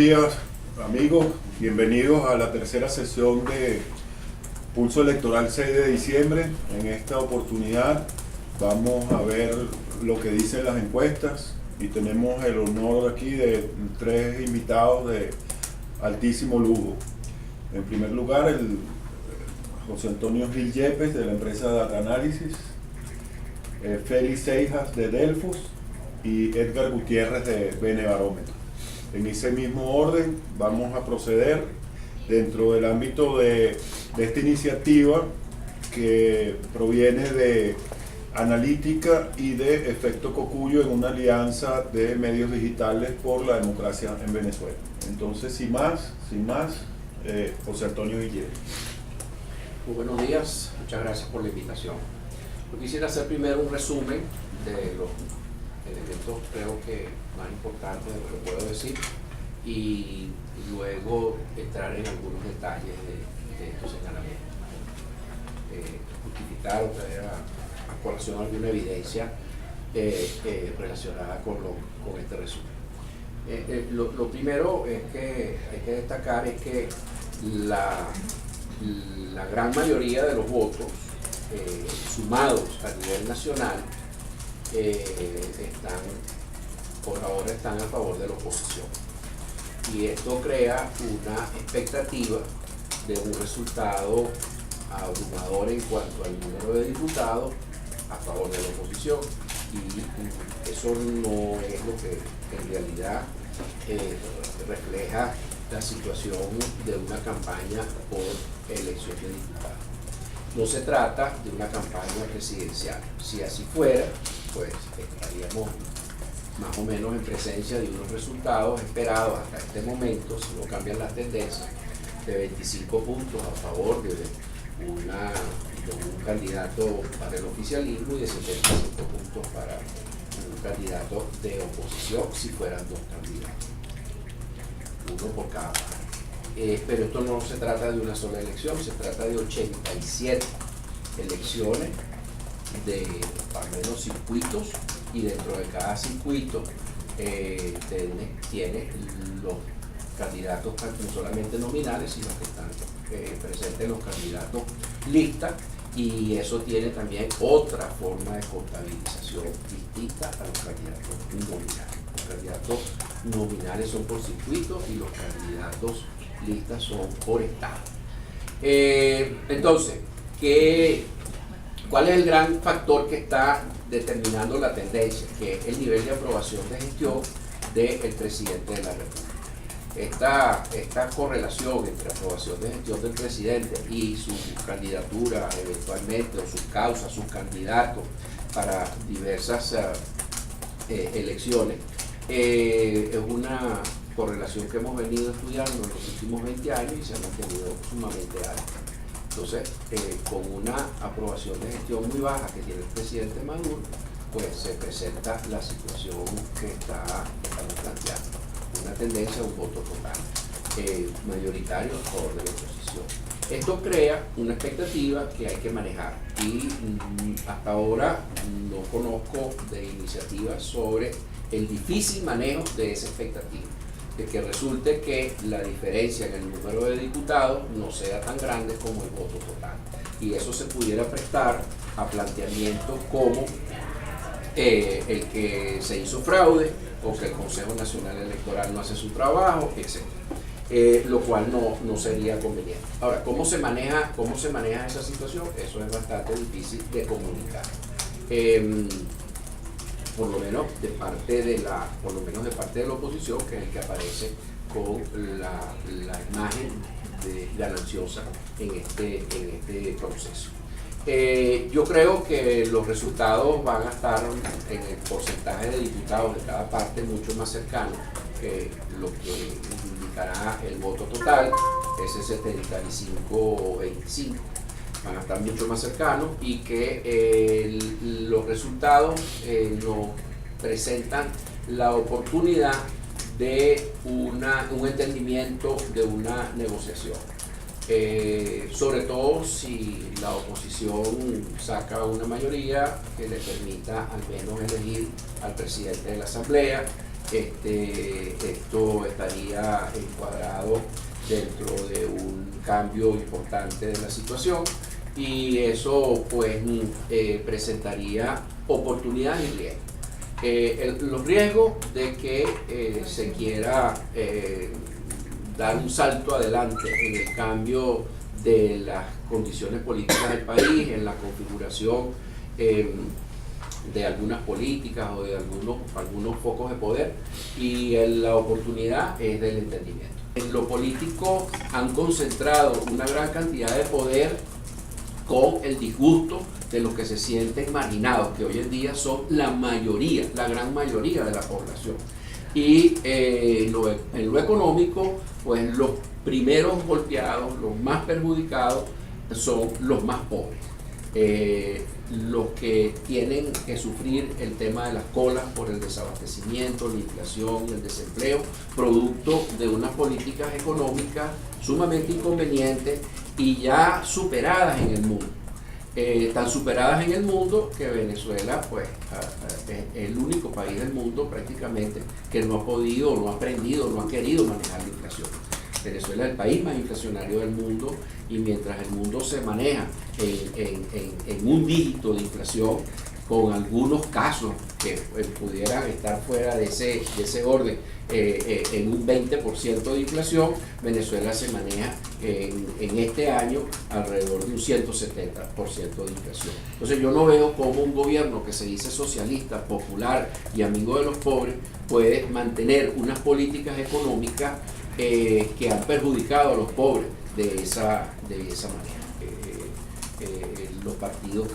días, amigos. Bienvenidos a la tercera sesión de Pulso Electoral 6 de diciembre. En esta oportunidad vamos a ver lo que dicen las encuestas y tenemos el honor aquí de tres invitados de altísimo lujo. En primer lugar, el José Antonio Gil Yepes, de la empresa Data Analysis, Félix Seijas, de Delfos, y Edgar Gutiérrez, de Benebarómetro. En ese mismo orden vamos a proceder dentro del ámbito de esta iniciativa que proviene de Analítica y de Efecto Cocuyo, en una alianza de medios digitales por la democracia en Venezuela. Entonces, sin más, José Antonio Guillermo. Muy buenos días, muchas gracias por la invitación. Yo quisiera hacer primero un resumen de los elementos, creo que más importantes de lo que puedo decir, y luego entrar en algunos detalles de estos señalamientos. Justificar o traer a colación alguna evidencia relacionada con este resumen. Lo primero es que hay que destacar es que la gran mayoría de los votos sumados a nivel nacional por ahora están a favor de la oposición, y esto crea una expectativa de un resultado abrumador en cuanto al número de diputados a favor de la oposición, y eso no es lo que en realidad refleja la situación de una campaña por elección de diputados. No se trata de una campaña presidencial. Si así fuera, pues estaríamos más o menos en presencia de unos resultados esperados hasta este momento, si no cambian las tendencias, de 25 puntos a favor de un candidato para el oficialismo y de 75 puntos para un candidato de oposición, si fueran dos candidatos, uno por cada parte. Pero esto no se trata de una sola elección, se trata de 87 elecciones de al menos circuitos, y dentro de cada circuito tiene los candidatos no solamente nominales, sino que están presentes los candidatos listas, y eso tiene también otra forma de contabilización distinta a los candidatos nominales. Los candidatos nominales son por circuito y los candidatos listas son por estado. Entonces, ¿cuál es el gran factor que está determinando la tendencia? Que es el nivel de aprobación de gestión del presidente de la República. Esta correlación entre aprobación de gestión del presidente y su candidatura eventualmente, o sus causas, sus candidatos para diversas elecciones, es una correlación que hemos venido estudiando en los últimos 20 años y se ha mantenido sumamente alta. Entonces, con una aprobación de gestión muy baja que tiene el presidente Maduro, pues se presenta la situación que estamos planteando, una tendencia a un voto total mayoritario a favor de la oposición. Esto crea una expectativa que hay que manejar, y hasta ahora no conozco de iniciativas sobre el difícil manejo de esa expectativa, de que resulte que la diferencia en el número de diputados no sea tan grande como el voto total, y eso se pudiera prestar a planteamientos como el que se hizo fraude, o que el Consejo Nacional Electoral no hace su trabajo, etc. Lo cual no sería conveniente. Ahora, ¿cómo se maneja esa situación? Eso es bastante difícil de comunicar. Por lo menos de parte de la oposición, que es el que aparece con la imagen gananciosa en este proceso. Yo creo que los resultados van a estar en el porcentaje de diputados de cada parte mucho más cercano que lo que indicará el voto total, ese 75-25. Van a estar mucho más cercanos, y que los resultados nos presentan la oportunidad de un entendimiento, de una negociación. Sobre todo si la oposición saca una mayoría que le permita al menos elegir al presidente de la Asamblea, esto estaría encuadrado dentro de un cambio importante de la situación, y eso pues presentaría oportunidades y riesgos. Los riesgos de que se quiera dar un salto adelante en el cambio de las condiciones políticas del país, en la configuración de algunas políticas o de algunos focos de poder, y la oportunidad es del entendimiento. En lo político han concentrado una gran cantidad de poder con el disgusto de los que se sienten marginados, que hoy en día son la mayoría, la gran mayoría de la población. Y en lo económico, pues los primeros golpeados, los más perjudicados, son los más pobres. Los que tienen que sufrir el tema de las colas por el desabastecimiento, la inflación y el desempleo, producto de unas políticas económicas sumamente inconvenientes y ya superadas en el mundo. Tan superadas en el mundo que Venezuela pues es el único país del mundo prácticamente que no ha podido, no ha aprendido, no ha querido manejar la inflación. Venezuela es el país más inflacionario del mundo, y mientras el mundo se maneja en un dígito de inflación, con algunos casos que pudieran estar fuera de ese orden, en un 20% de inflación, Venezuela se maneja en este año alrededor de un 170% de inflación. Entonces yo no veo cómo un gobierno que se dice socialista, popular y amigo de los pobres puede mantener unas políticas económicas que han perjudicado a los pobres de esa manera. Los partidos,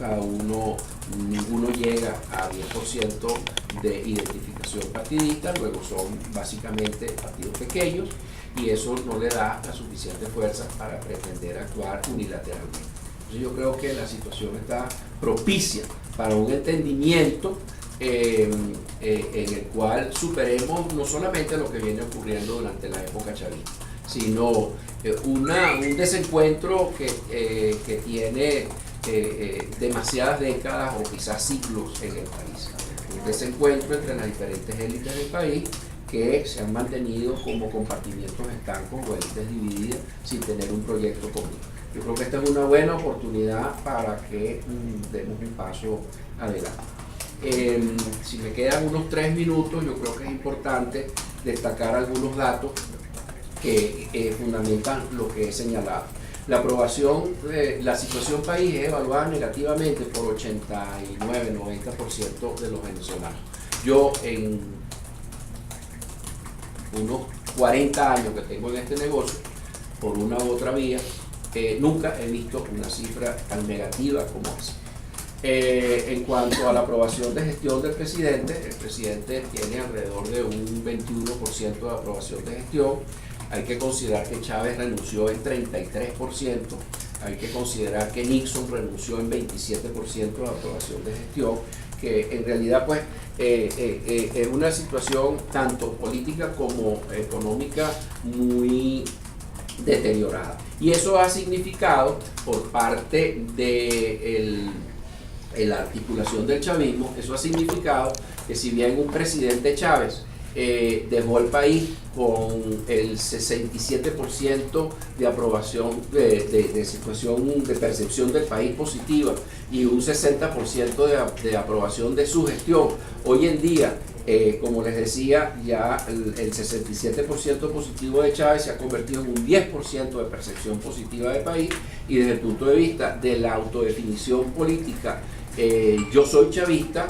ninguno llega a 10% de identificación partidista, luego son básicamente partidos pequeños, y eso no le da la suficiente fuerza para pretender actuar unilateralmente. Entonces yo creo que la situación está propicia para un entendimiento en el cual superemos no solamente lo que viene ocurriendo durante la época chavista, sino un desencuentro que tiene demasiadas décadas o quizás siglos en el país. Un desencuentro entre las diferentes élites del país que se han mantenido como compartimientos estancos o élites divididas sin tener un proyecto común. Yo creo que esta es una buena oportunidad para que demos un paso adelante. Si me quedan unos 3 minutos, yo creo que es importante destacar algunos datos que fundamentan lo que he señalado. La situación país es evaluada negativamente por 89-90% de los venezolanos. Yo en unos 40 años que tengo en este negocio, por una u otra vía, nunca he visto una cifra tan negativa como esa. En cuanto a la aprobación de gestión del presidente, el presidente tiene alrededor de un 21% de aprobación de gestión. Hay que considerar que Chávez renunció en 33%, hay que considerar que Nixon renunció en 27% de aprobación de gestión, que en realidad pues es una situación tanto política como económica muy deteriorada. Y eso ha significado por parte de la articulación del chavismo, eso ha significado que si bien un presidente Chávez dejó el país con el 67% de aprobación, de situación de percepción del país positiva y un 60% de aprobación de su gestión, hoy en día, como les decía, ya el 67% positivo de Chávez se ha convertido en un 10% de percepción positiva del país, y desde el punto de vista de la autodefinición política, yo soy chavista,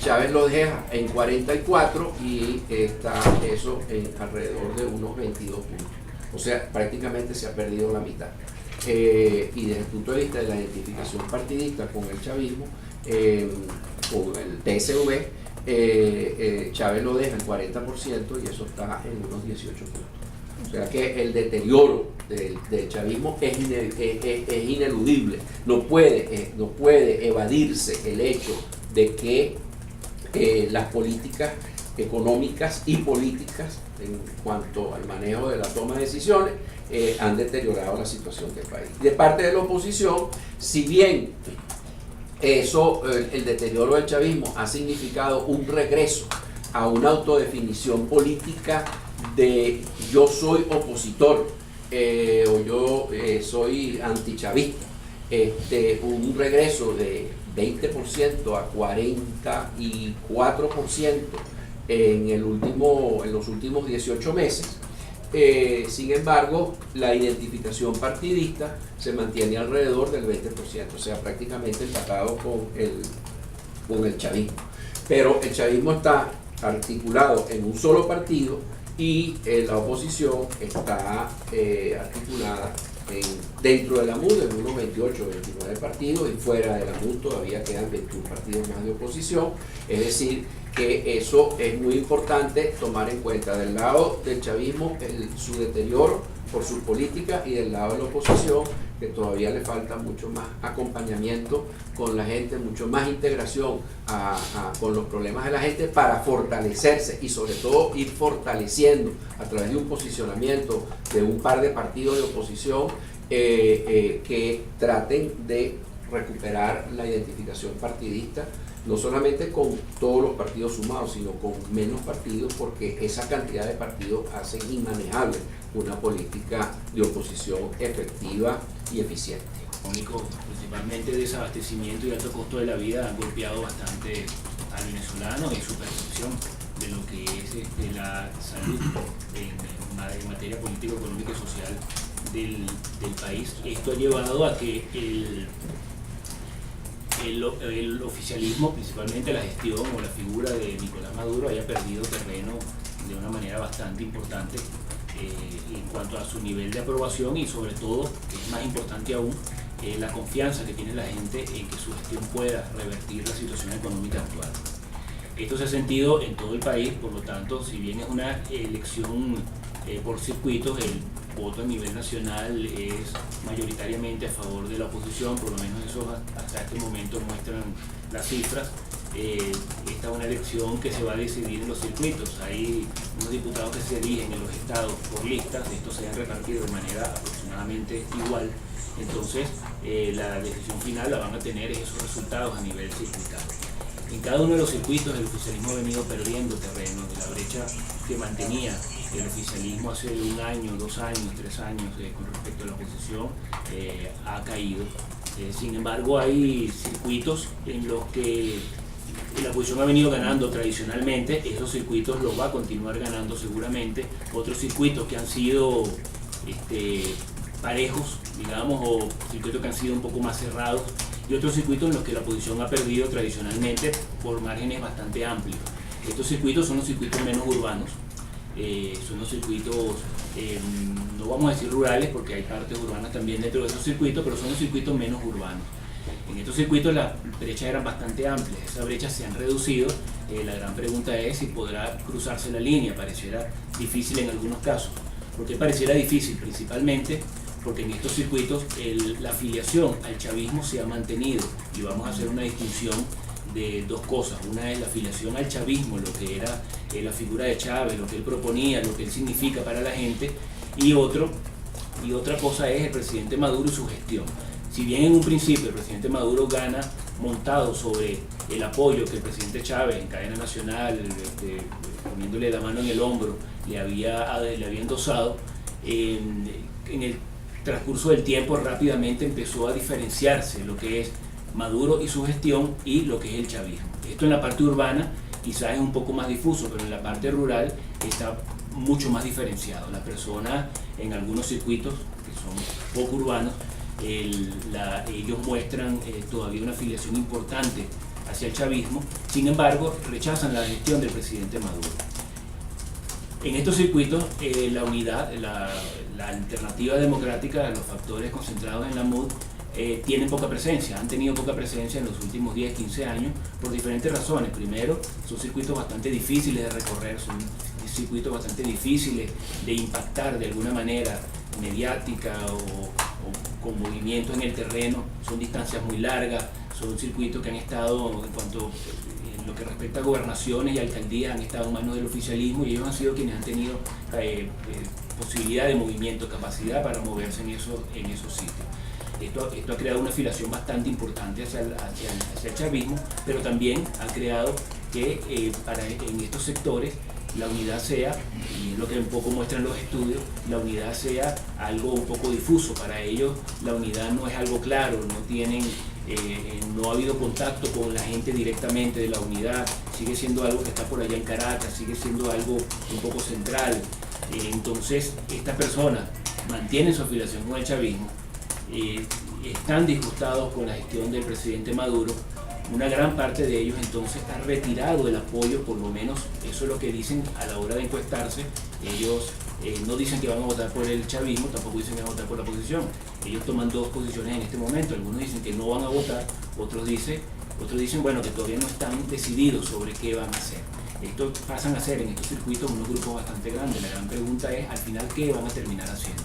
Chávez lo deja en 44 y está eso en alrededor de unos 22 puntos. O sea, prácticamente se ha perdido la mitad. Y desde el punto de vista de la identificación partidista con el chavismo, con el PSV, Chávez lo deja en 40% y eso está en unos 18 puntos. O sea que el deterioro del chavismo es ineludible. No puede evadirse el hecho de que las políticas económicas y políticas en cuanto al manejo de la toma de decisiones han deteriorado la situación del país. De parte de la oposición, si bien el deterioro del chavismo ha significado un regreso a una autodefinición política de yo soy opositor o yo soy antichavista. Un regreso de 20% a 44% en los últimos 18 meses. Sin embargo, la identificación partidista se mantiene alrededor del 20%, o sea, prácticamente empatado con el chavismo. Pero el chavismo está articulado en un solo partido y la oposición está articulada dentro de la MUD en unos 28 o 29 partidos, y fuera de la MUD todavía quedan 21 partidos más de oposición. Es decir, que eso es muy importante tomar en cuenta del lado del chavismo, su deterioro por su política, y del lado de la oposición, que todavía le falta mucho más acompañamiento con la gente, mucho más integración con los problemas de la gente para fortalecerse, y sobre todo ir fortaleciendo a través de un posicionamiento de un par de partidos de oposición que traten de recuperar la identificación partidista, no solamente con todos los partidos sumados, sino con menos partidos, porque esa cantidad de partidos hace inmanejable una política de oposición efectiva y eficiente. Principalmente desabastecimiento y alto costo de la vida han golpeado bastante al venezolano y su percepción de lo que es la salud en materia política, económica y social del país. Esto ha llevado a que el oficialismo, principalmente la gestión o la figura de Nicolás Maduro, haya perdido terreno de una manera bastante importante en cuanto a su nivel de aprobación, y sobre todo, que es más importante aún, la confianza que tiene la gente en que su gestión pueda revertir la situación económica actual. Esto se ha sentido en todo el país, por lo tanto, si bien es una elección por circuitos, el voto a nivel nacional es mayoritariamente a favor de la oposición, por lo menos eso hasta este momento muestran las cifras. Esta es una elección que se va a decidir en los circuitos. Hay unos diputados que se eligen en los estados por listas, estos se han repartido de manera aproximadamente igual. Entonces, la decisión final la van a tener esos resultados a nivel circuital. En cada uno de los circuitos el oficialismo ha venido perdiendo terreno. De la brecha que mantenía el oficialismo hace un año, 2 años, 3 años con respecto a la oposición ha caído. Sin embargo, hay circuitos en los que la oposición ha venido ganando tradicionalmente. Esos circuitos los va a continuar ganando seguramente. Otros circuitos que han sido parejos, digamos, o circuitos que han sido un poco más cerrados, y otros circuitos en los que la oposición ha perdido tradicionalmente por márgenes bastante amplios. Estos circuitos son los circuitos menos urbanos, son los circuitos, no vamos a decir rurales, porque hay partes urbanas también dentro de esos circuitos, pero son los circuitos menos urbanos. En estos circuitos las brechas eran bastante amplias, esas brechas se han reducido. La gran pregunta es si podrá cruzarse la línea. Pareciera difícil en algunos casos. ¿Por qué pareciera difícil? Principalmente porque en estos circuitos la afiliación al chavismo se ha mantenido, y vamos a hacer una distinción de dos cosas. Una es la afiliación al chavismo, lo que era la figura de Chávez, lo que él proponía, lo que él significa para la gente, y otra cosa es el presidente Maduro y su gestión. Si bien en un principio el presidente Maduro gana montado sobre el apoyo que el presidente Chávez en cadena nacional, poniéndole la mano en el hombro, le había endosado, en el transcurso del tiempo rápidamente empezó a diferenciarse lo que es Maduro y su gestión y lo que es el chavismo. Esto en la parte urbana quizás es un poco más difuso, pero en la parte rural está mucho más diferenciado. Las personas en algunos circuitos que son poco urbanos, ellos muestran todavía una afiliación importante hacia el chavismo, sin embargo rechazan la gestión del presidente Maduro. En estos circuitos la unidad, la alternativa democrática, los factores concentrados en la MUD tienen poca presencia, han tenido poca presencia en los últimos 10, 15 años por diferentes razones. Primero, son circuitos bastante difíciles de recorrer, son circuitos bastante difíciles de impactar de alguna manera mediática o con movimiento en el terreno, son distancias muy largas, son circuitos que han estado, en lo que respecta a gobernaciones y alcaldías, han estado en manos del oficialismo, y ellos han sido quienes han tenido posibilidad de movimiento, capacidad para moverse en esos sitios. Esto ha creado una afiliación bastante importante hacia el chavismo, pero también ha creado que en estos sectores la unidad sea, y es lo que un poco muestran los estudios, la unidad sea algo un poco difuso. Para ellos la unidad no es algo claro, no ha habido contacto con la gente directamente de la unidad, sigue siendo algo que está por allá en Caracas, sigue siendo algo un poco central. Entonces estas personas mantienen su afiliación con el chavismo, están disgustados con la gestión del presidente Maduro. Una gran parte de ellos entonces ha retirado el apoyo, por lo menos eso es lo que dicen a la hora de encuestarse. Ellos no dicen que van a votar por el chavismo, tampoco dicen que van a votar por la oposición. Ellos toman dos posiciones en este momento. Algunos dicen que no van a votar, otros dicen bueno, que todavía no están decididos sobre qué van a hacer. Esto pasan a ser en estos circuitos unos grupos bastante grandes. La gran pregunta es al final qué van a terminar haciendo.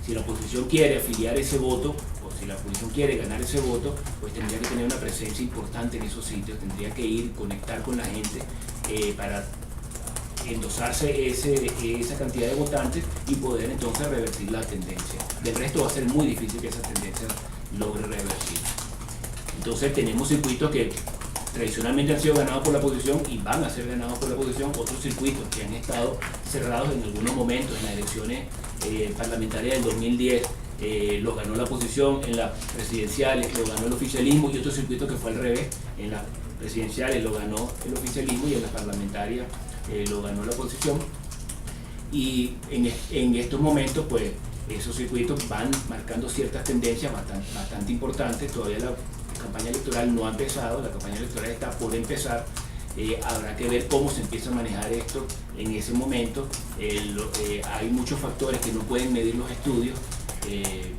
Si la oposición quiere afiliar ese voto, o si la oposición quiere ganar ese voto, pues tendría que tener una presencia importante en esos sitios, tendría que ir, conectar con la gente para endosarse esa cantidad de votantes y poder entonces revertir la tendencia. Del resto va a ser muy difícil que esa tendencia logre revertir. Entonces tenemos circuitos que tradicionalmente han sido ganados por la oposición y van a ser ganados por la oposición, otros circuitos que han estado cerrados en algunos momentos. En las elecciones parlamentarias del 2010 los ganó la oposición, en las presidenciales lo ganó el oficialismo, y otro circuito que fue al revés, en las presidenciales lo ganó el oficialismo y en las parlamentarias lo ganó la oposición. Y en estos momentos pues esos circuitos van marcando ciertas tendencias bastante importantes. Todavía la campaña electoral no ha empezado, la campaña electoral está por empezar. Habrá que ver cómo se empieza a manejar esto en ese momento. Hay muchos factores que no pueden medir los estudios.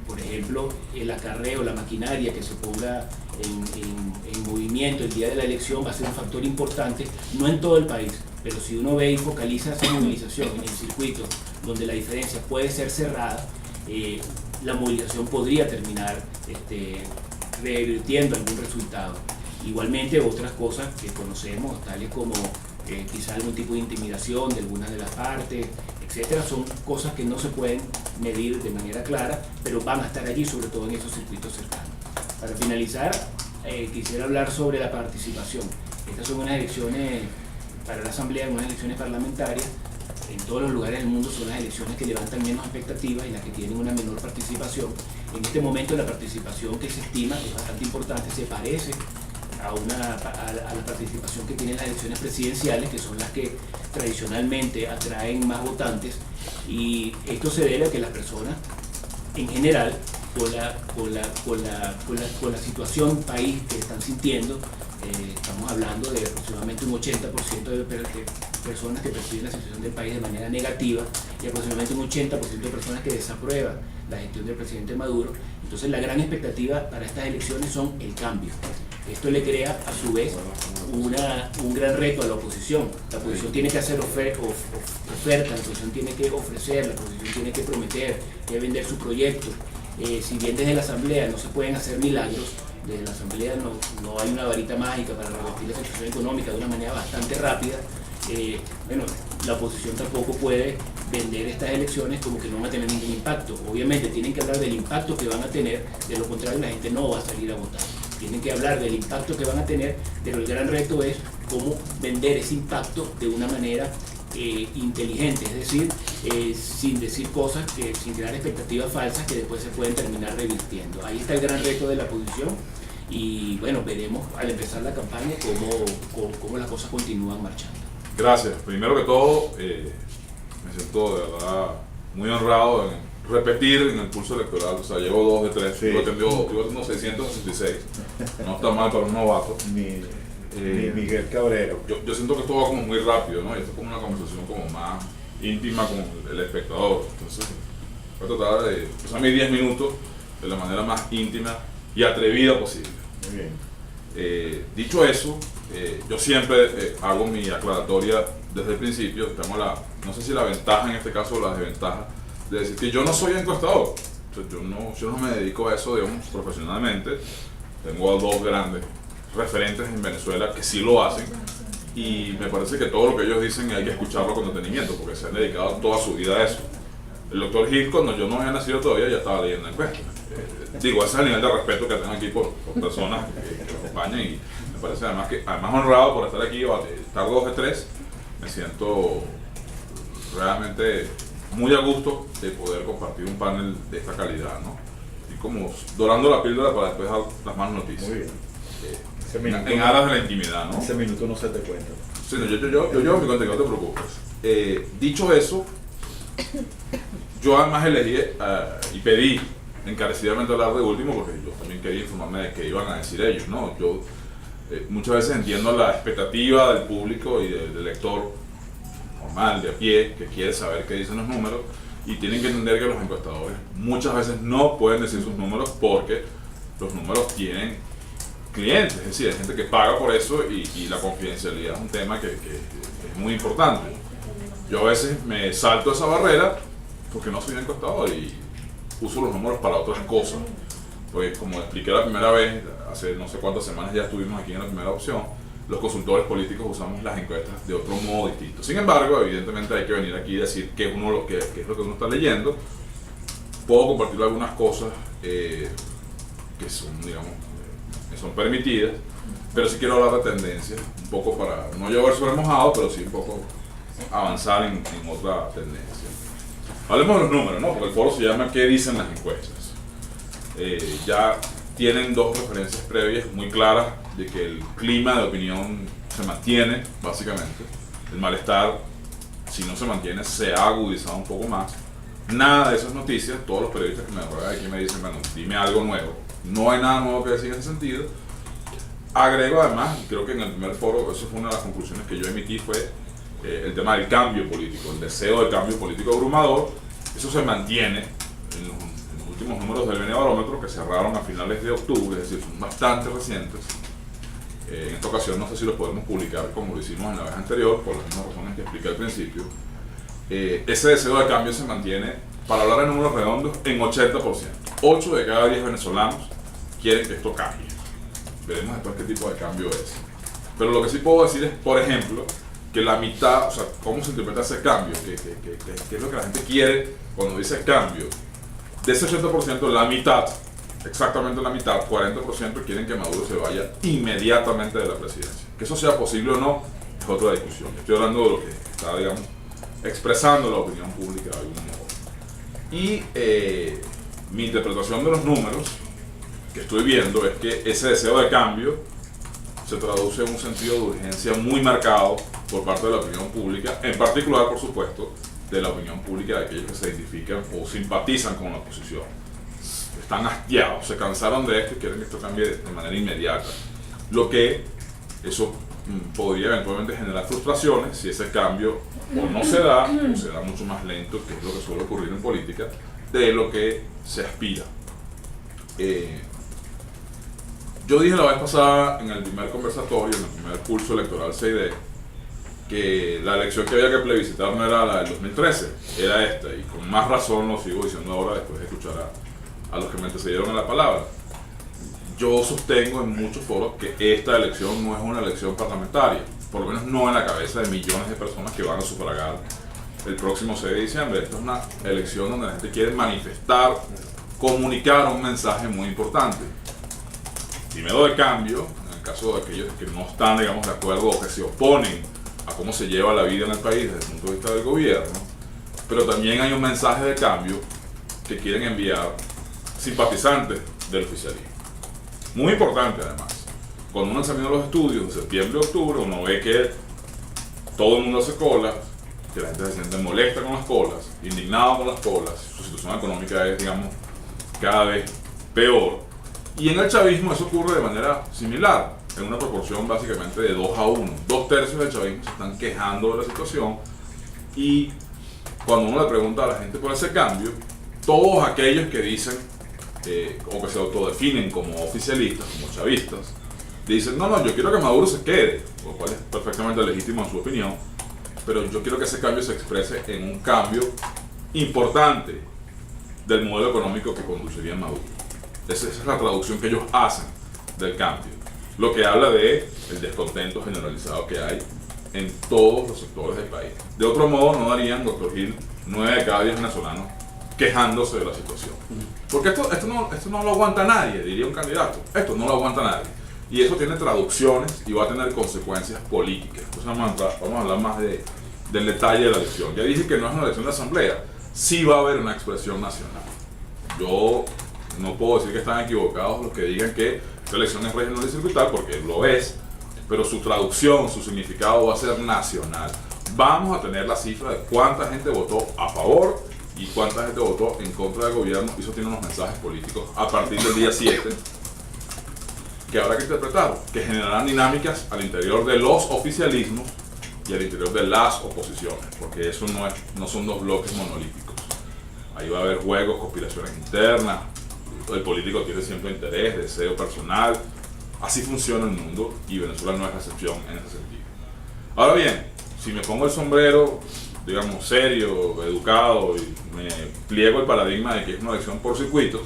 Por ejemplo, el acarreo, la maquinaria que se ponga en movimiento el día de la elección va a ser un factor importante, no en todo el país, pero si uno ve y focaliza esa movilización en circuitos donde la diferencia puede ser cerrada, la movilización podría terminar revirtiendo algún resultado. Igualmente otras cosas que conocemos, tales como quizá algún tipo de intimidación de algunas de las partes, etcétera, son cosas que no se pueden medir de manera clara, pero van a estar allí, sobre todo en esos circuitos cercanos. Para finalizar, quisiera hablar sobre la participación. Estas son unas elecciones para la Asamblea, unas elecciones parlamentarias. En todos los lugares del mundo son las elecciones que levantan menos expectativas y las que tienen una menor participación. En este momento la participación que se estima es bastante importante, se parece a la participación que tienen las elecciones presidenciales, que son las que tradicionalmente atraen más votantes, y esto se debe a que las personas en general, con la situación país que están sintiendo, estamos hablando de aproximadamente un 80% de personas que perciben la situación del país de manera negativa y aproximadamente un 80% de personas que desaprueban la gestión del presidente Maduro. Entonces la gran expectativa para estas elecciones son el cambio. Esto le crea a su vez un gran reto a la oposición. La oposición tiene que hacer oferta, la oposición tiene que ofrecer, la oposición tiene que prometer, que vender su proyecto. Si bien desde la Asamblea no se pueden hacer milagros, desde la Asamblea no hay una varita mágica para revertir la situación económica de una manera bastante rápida, la oposición tampoco puede vender estas elecciones como que no van a tener ningún impacto. Obviamente tienen que hablar del impacto que van a tener, de lo contrario la gente no va a salir a votar. Tienen que hablar del impacto que van a tener, pero el gran reto es cómo vender ese impacto de una manera inteligente, es decir, sin decir cosas, sin crear expectativas falsas que después se pueden terminar revirtiendo. Ahí está el gran reto de la oposición y bueno, veremos al empezar la campaña cómo las cosas continúan marchando. Gracias. Primero que todo, me siento de verdad muy honrado en repetir en el pulso electoral. O sea, llevo 2 de 3, sí. Yo tengo 666, no está mal para un novato. Miguel Cabrero. Yo siento que esto va como muy rápido, ¿no? Y esto es como una conversación como más íntima con el espectador. Entonces, voy a tratar de usar mis 10 minutos de la manera más íntima y atrevida posible. Muy bien. Dicho eso, yo siempre hago mi aclaratoria desde el principio. Tengo no sé si la ventaja en este caso o la desventaja de decir que yo no soy encuestador. Entonces, yo no me dedico a eso, digamos, profesionalmente. Tengo a 2 grandes referentes en Venezuela que sí lo hacen y me parece que todo lo que ellos dicen hay que escucharlo con detenimiento porque se han dedicado toda su vida a eso. El doctor Gil, cuando yo no había nacido todavía, ya estaba leyendo encuestas. Digo, ese es el nivel de respeto que tengo aquí por personas que me acompañan y me parece además honrado por estar aquí, estar 2 de 3. Me siento realmente muy a gusto de poder compartir un panel de esta calidad, ¿no? Y como dorando la píldora para después dar las más noticias. Muy bien. En aras de la intimidad, ¿no? Ese minuto no se te cuenta. Sí, no, yo llevo mi contenido, no te preocupes. Dicho eso, yo además elegí y pedí encarecidamente hablar de último porque yo también quería informarme de qué iban a decir ellos, ¿no? Yo muchas veces entiendo la expectativa del público y del lector normal, de a pie, que quiere saber qué dicen los números, y tienen que entender que los encuestadores muchas veces no pueden decir sus números porque los números tienen clientes, es decir, hay gente que paga por eso y la confidencialidad es un tema que es muy importante. Yo a veces me salto esa barrera porque no soy encuestador y uso los números para otras cosas. Pues como expliqué la primera vez, hace no sé cuántas semanas ya estuvimos aquí en la primera opción, los consultores políticos usamos las encuestas de otro modo distinto. Sin embargo, evidentemente hay que venir aquí y decir qué es lo que uno está leyendo. Puedo compartir algunas cosas que son, digamos, que son permitidas, pero sí quiero hablar de tendencias, un poco para no llover sobre mojado, pero sí un poco avanzar en otra tendencia. Hablemos de los números, ¿no? Porque el foro se llama ¿Qué dicen las encuestas? Ya tienen 2 referencias previas muy claras de que el clima de opinión se mantiene, básicamente. El malestar, si no se mantiene, se ha agudizado un poco más. Nada de esas noticias, todos los periodistas que me rodean aquí me dicen, bueno, dime algo nuevo. No hay nada nuevo que decir en ese sentido. Agrego además, y creo que en el primer foro, eso fue una de las conclusiones que yo emití, fue el tema del cambio político, el deseo de cambio político abrumador. Eso se mantiene en los últimos números del Benebarómetro, que cerraron a finales de octubre, es decir, son bastante recientes. En esta ocasión no sé si los podemos publicar como lo hicimos en la vez anterior, por las mismas razones que expliqué al principio. Ese deseo de cambio se mantiene, para hablar en números redondos, en 80%. 8 de cada 10 venezolanos quieren que esto cambie. Veremos después qué tipo de cambio es. Pero lo que sí puedo decir es, por ejemplo, que la mitad, o sea, cómo se interpreta ese cambio, qué es lo que la gente quiere cuando dice cambio. De ese 80%, la mitad, exactamente la mitad, 40% quieren que Maduro se vaya inmediatamente de la presidencia. Que eso sea posible o no es otra discusión. Estoy hablando de lo que está, digamos, expresando la opinión pública de algún modo. Y mi interpretación de los números que estoy viendo es que ese deseo de cambio se traduce en un sentido de urgencia muy marcado por parte de la opinión pública, en particular, por supuesto, de la opinión pública de aquellos que se identifican o simpatizan con la oposición. Están hastiados, se cansaron de esto y quieren que esto cambie de manera inmediata. Lo que eso podría eventualmente generar frustraciones si ese cambio o no se da, o se da mucho más lento, que es lo que suele ocurrir en política, de lo que se aspira. Yo dije la vez pasada en el primer conversatorio, en el primer pulso electoral CID, que la elección que había que plebiscitar no era la del 2013, era esta, y con más razón lo sigo diciendo ahora después de escuchar a los que me antecedieron en la palabra. Yo sostengo en muchos foros que esta elección no es una elección parlamentaria, por lo menos no en la cabeza de millones de personas que van a sufragar el próximo 6 de diciembre. Esta es una elección donde la gente quiere manifestar, comunicar un mensaje muy importante. Primero de cambio, en el caso de aquellos que no están, digamos, de acuerdo o que se oponen a cómo se lleva la vida en el país desde el punto de vista del gobierno, pero también hay un mensaje de cambio que quieren enviar simpatizantes del oficialismo. Muy importante además. Cuando uno examina los estudios de septiembre y octubre, uno ve que todo el mundo hace colas, que la gente se siente molesta con las colas, indignada con las colas, su situación económica es, digamos, cada vez peor. Y en el chavismo eso ocurre de manera similar, en una proporción básicamente de 2-1. 2/3 del chavismo se están quejando de la situación, y cuando uno le pregunta a la gente por ese cambio, todos aquellos que dicen o que se autodefinen como oficialistas, como chavistas, dicen, no, yo quiero que Maduro se quede, lo cual es perfectamente legítimo en su opinión, pero yo quiero que ese cambio se exprese en un cambio importante del modelo económico que conduciría Maduro. Esa es la traducción que ellos hacen del cambio, lo que habla de el descontento generalizado que hay en todos los sectores del país. De otro modo, no darían, doctor Gil, 9 de cada 10 venezolanos quejándose de la situación. Porque esto no lo aguanta nadie, diría un candidato. Esto no lo aguanta nadie. Y eso tiene traducciones y va a tener consecuencias políticas. Entonces vamos a hablar más del detalle de la elección. Ya dije que no es una elección de asamblea, sí va a haber una expresión nacional. Yo no puedo decir que están equivocados los que digan que esta elección es regional y circuital, porque lo es, pero su traducción, su significado va a ser nacional. Vamos a tener la cifra de cuánta gente votó a favor y cuánta gente votó en contra del gobierno, y eso tiene unos mensajes políticos a partir del día 7 que habrá que interpretar, que generarán dinámicas al interior de los oficialismos y al interior de las oposiciones, porque eso no son dos bloques monolíticos. Ahí va a haber juegos, conspiraciones internas, el político tiene siempre interés, deseo personal, así funciona el mundo y Venezuela no es la excepción en ese sentido. Ahora bien, si me pongo el sombrero, digamos, serio, educado, y me pliego el paradigma de que es una elección por circuitos,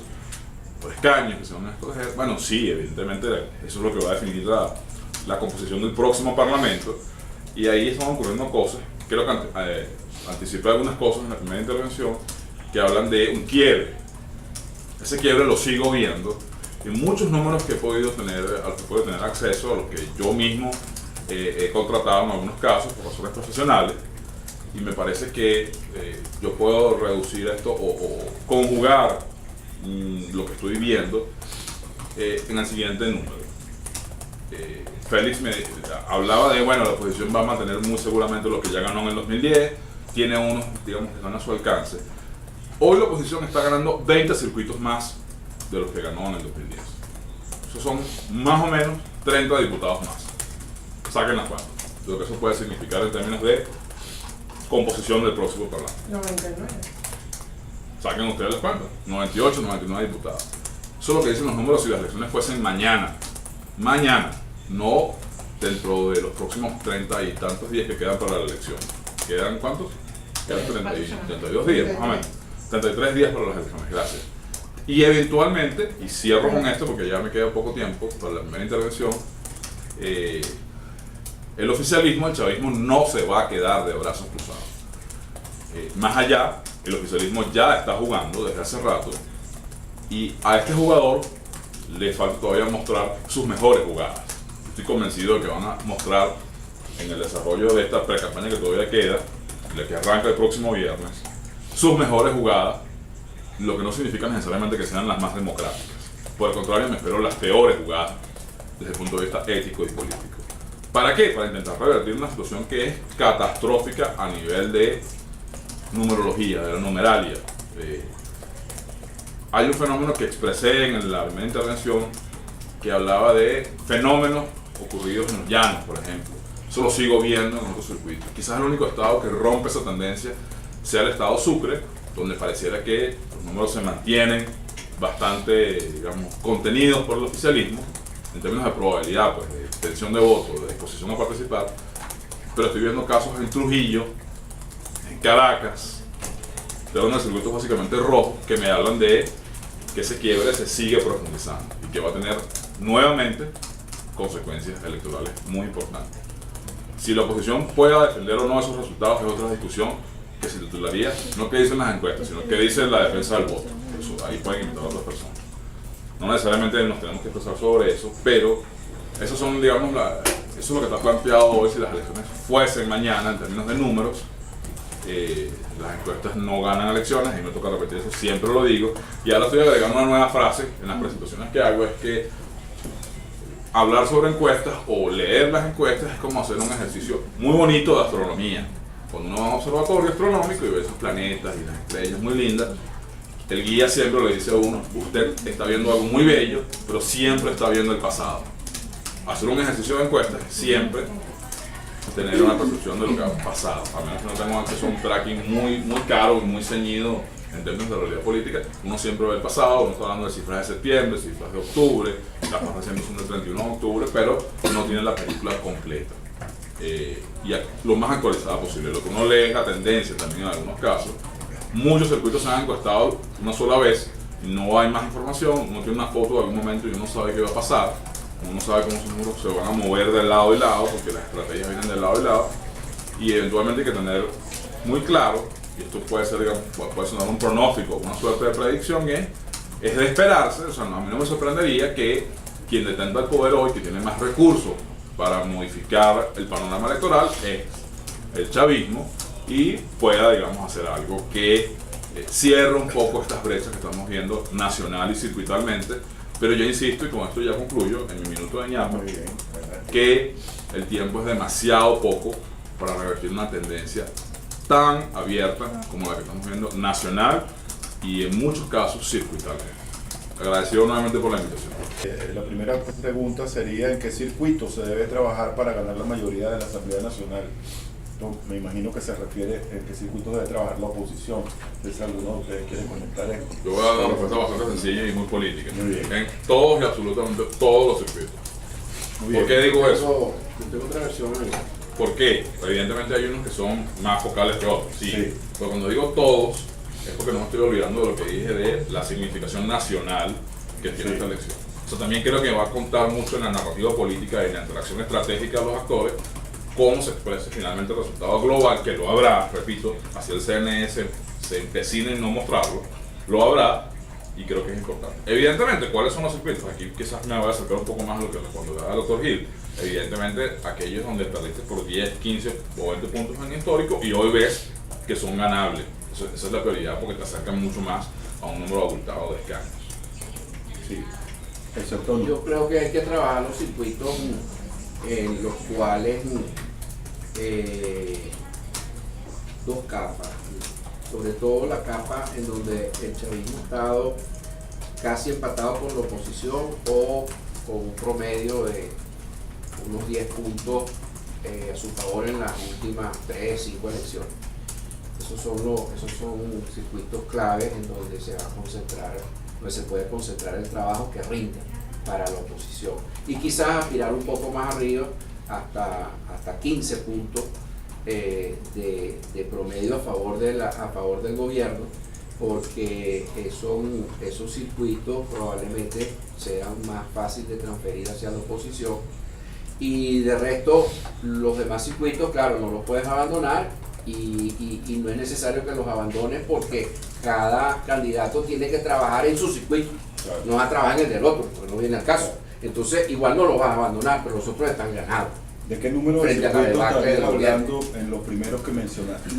por escaños que se van a escoger, bueno, sí, evidentemente eso es lo que va a definir la composición del próximo parlamento, y ahí están ocurriendo cosas. Quiero que anticipé algunas cosas en la primera intervención que hablan de un quiebre. Ese quiebre lo sigo viendo en muchos números que he podido tener, a los que puedo tener acceso, a los que yo mismo he contratado en algunos casos por razones profesionales, y me parece que yo puedo reducir esto o conjugar lo que estoy viendo en el siguiente número. Félix me hablaba de, bueno, la oposición va a mantener muy seguramente lo que ya ganó en el 2010, tiene unos, digamos, que están a su alcance. Hoy la oposición está ganando 20 circuitos más de los que ganó en el 2010. Esos son más o menos 30 diputados más. Saquen las cuentas, lo que eso puede significar en términos de composición del próximo parlamento. 99. Saquen ustedes las cuentas, 98, 99 diputados. Eso es lo que dicen los números si las elecciones fuesen mañana, no dentro de los próximos 30 y tantos días que quedan para la elección. ¿Quedan cuántos? Quedan 32 días, más o menos. 33 días para las elecciones, gracias. Y eventualmente, y cierro con esto porque ya me queda poco tiempo para la primera intervención, el oficialismo, el chavismo, no se va a quedar de brazos cruzados. Más allá, el oficialismo ya está jugando desde hace rato, y a este jugador le falta todavía mostrar sus mejores jugadas. Estoy convencido de que van a mostrar en el desarrollo de esta pre-campaña que todavía queda, la que arranca el próximo viernes, sus mejores jugadas, lo que no significa necesariamente que sean las más democráticas. Por el contrario, me espero las peores jugadas desde el punto de vista ético y político. ¿Para qué? Para intentar revertir una situación que es catastrófica a nivel de numerología, de la numeralia. Hay un fenómeno que expresé en la primera intervención que hablaba de fenómenos ocurridos en los llanos, por ejemplo. Eso lo sigo viendo en otros circuitos. Quizás el único estado que rompe esa tendencia sea el estado Sucre, donde pareciera que los números se mantienen bastante, digamos, contenidos por el oficialismo en términos de probabilidad, pues, de intención de voto, de disposición a participar. Pero estoy viendo casos en Trujillo, en Caracas, de unos circuitos básicamente rojos, que me hablan de que ese quiebre se sigue profundizando y que va a tener nuevamente consecuencias electorales muy importantes. Si la oposición pueda defender o no esos resultados es otra discusión que se titularía no qué dicen las encuestas, sino qué dice la defensa del voto. Eso, ahí pueden invitar a otras personas. No necesariamente nos tenemos que expresar sobre eso, pero esos son, digamos, eso es lo que está planteado hoy. Si las elecciones fuesen mañana en términos de números, las encuestas no ganan elecciones, y me toca repetir eso, siempre lo digo. Y ahora estoy agregando una nueva frase en las presentaciones que hago, es que hablar sobre encuestas o leer las encuestas es como hacer un ejercicio muy bonito de astronomía. Cuando uno va a un observatorio astronómico y ve esos planetas y las estrellas muy lindas, el guía siempre le dice a uno, usted está viendo algo muy bello, pero siempre está viendo el pasado. Hacer un ejercicio de encuestas es siempre tener una percepción de lo que ha pasado, a menos que no tenga acceso a un tracking muy caro y muy ceñido en términos de realidad política. Uno siempre ve el pasado, uno está hablando de cifras de septiembre, cifras de octubre, las más recientes son del 31 de octubre, pero no tiene la película completa. Y lo más actualizada posible. Lo que uno lee es la tendencia también en algunos casos. Muchos circuitos se han encuestado una sola vez, no hay más información, uno tiene una foto de algún momento y uno sabe qué va a pasar, uno sabe cómo sus números se van a mover de lado y lado, porque las estrategias vienen de lado y lado, y eventualmente hay que tener muy claro, y esto puede ser, digamos, puede sonar un pronóstico, una suerte de predicción, es de esperarse. O sea, a mí no me sorprendería que quien detenta el poder hoy, que tiene más recursos para modificar el panorama electoral, es el chavismo, y pueda, digamos, hacer algo que cierre un poco estas brechas que estamos viendo nacional y circuitalmente. Pero yo insisto, y con esto ya concluyo en mi minuto de ñapa, Muy bien. que el tiempo es demasiado poco para revertir una tendencia tan abierta como la que estamos viendo nacional y en muchos casos circuitalmente. Agradecido nuevamente por la invitación. La primera pregunta sería: ¿en qué circuito se debe trabajar para ganar la mayoría de la Asamblea Nacional? Esto me imagino que se refiere en qué circuito debe trabajar la oposición. Si alguno de ustedes quiere comentar esto. Yo voy a dar una respuesta bastante sencilla y muy política. Muy bien. En todos y absolutamente todos los circuitos. Muy bien. ¿Por qué digo eso? Yo tengo otra versión ahí. ¿Por qué? Evidentemente hay unos que son más focales que otros, sí. Sí. Pero cuando digo todos, es porque no me estoy olvidando de lo que dije de la significación nacional que tiene esta elección. Eso también creo que va a contar mucho en la narrativa política y en la interacción estratégica de los actores, cómo se expresa finalmente el resultado global, que lo habrá, repito, así el CNS se empecina en no mostrarlo, lo habrá, y creo que es importante. Evidentemente, ¿cuáles son los circuitos? Aquí quizás me voy a acercar un poco más a lo que responderá el doctor Gil. Evidentemente, aquellos donde perdiste por 10, 15 o 20 puntos en histórico y hoy ves que son ganables. Esa es la prioridad, porque te acercan mucho más a un número abultado de escaños. Sí. Excepto Yo creo que hay que trabajar los circuitos en los cuales dos capas, sobre todo la capa en donde el chavismo ha estado casi empatado con la oposición o con un promedio de unos 10 puntos a su favor en las últimas 3, 5 elecciones. Esos son circuitos claves en donde se va a concentrar, donde se puede concentrar el trabajo que rinde para la oposición, y quizás aspirar un poco más arriba hasta 15 puntos de promedio a favor del gobierno, porque esos circuitos probablemente sean más fáciles de transferir hacia la oposición, y de resto los demás circuitos, claro, no los puedes abandonar, y no es necesario que los abandones, porque cada candidato tiene que trabajar en su circuito. Claro. No vas a trabajar en el del otro, porque no viene al caso. Entonces, igual no lo vas a abandonar, pero los otros están ganados. ¿De qué número de Frente a la circuitos debacle estarías del hablando en los primeros que mencionaste?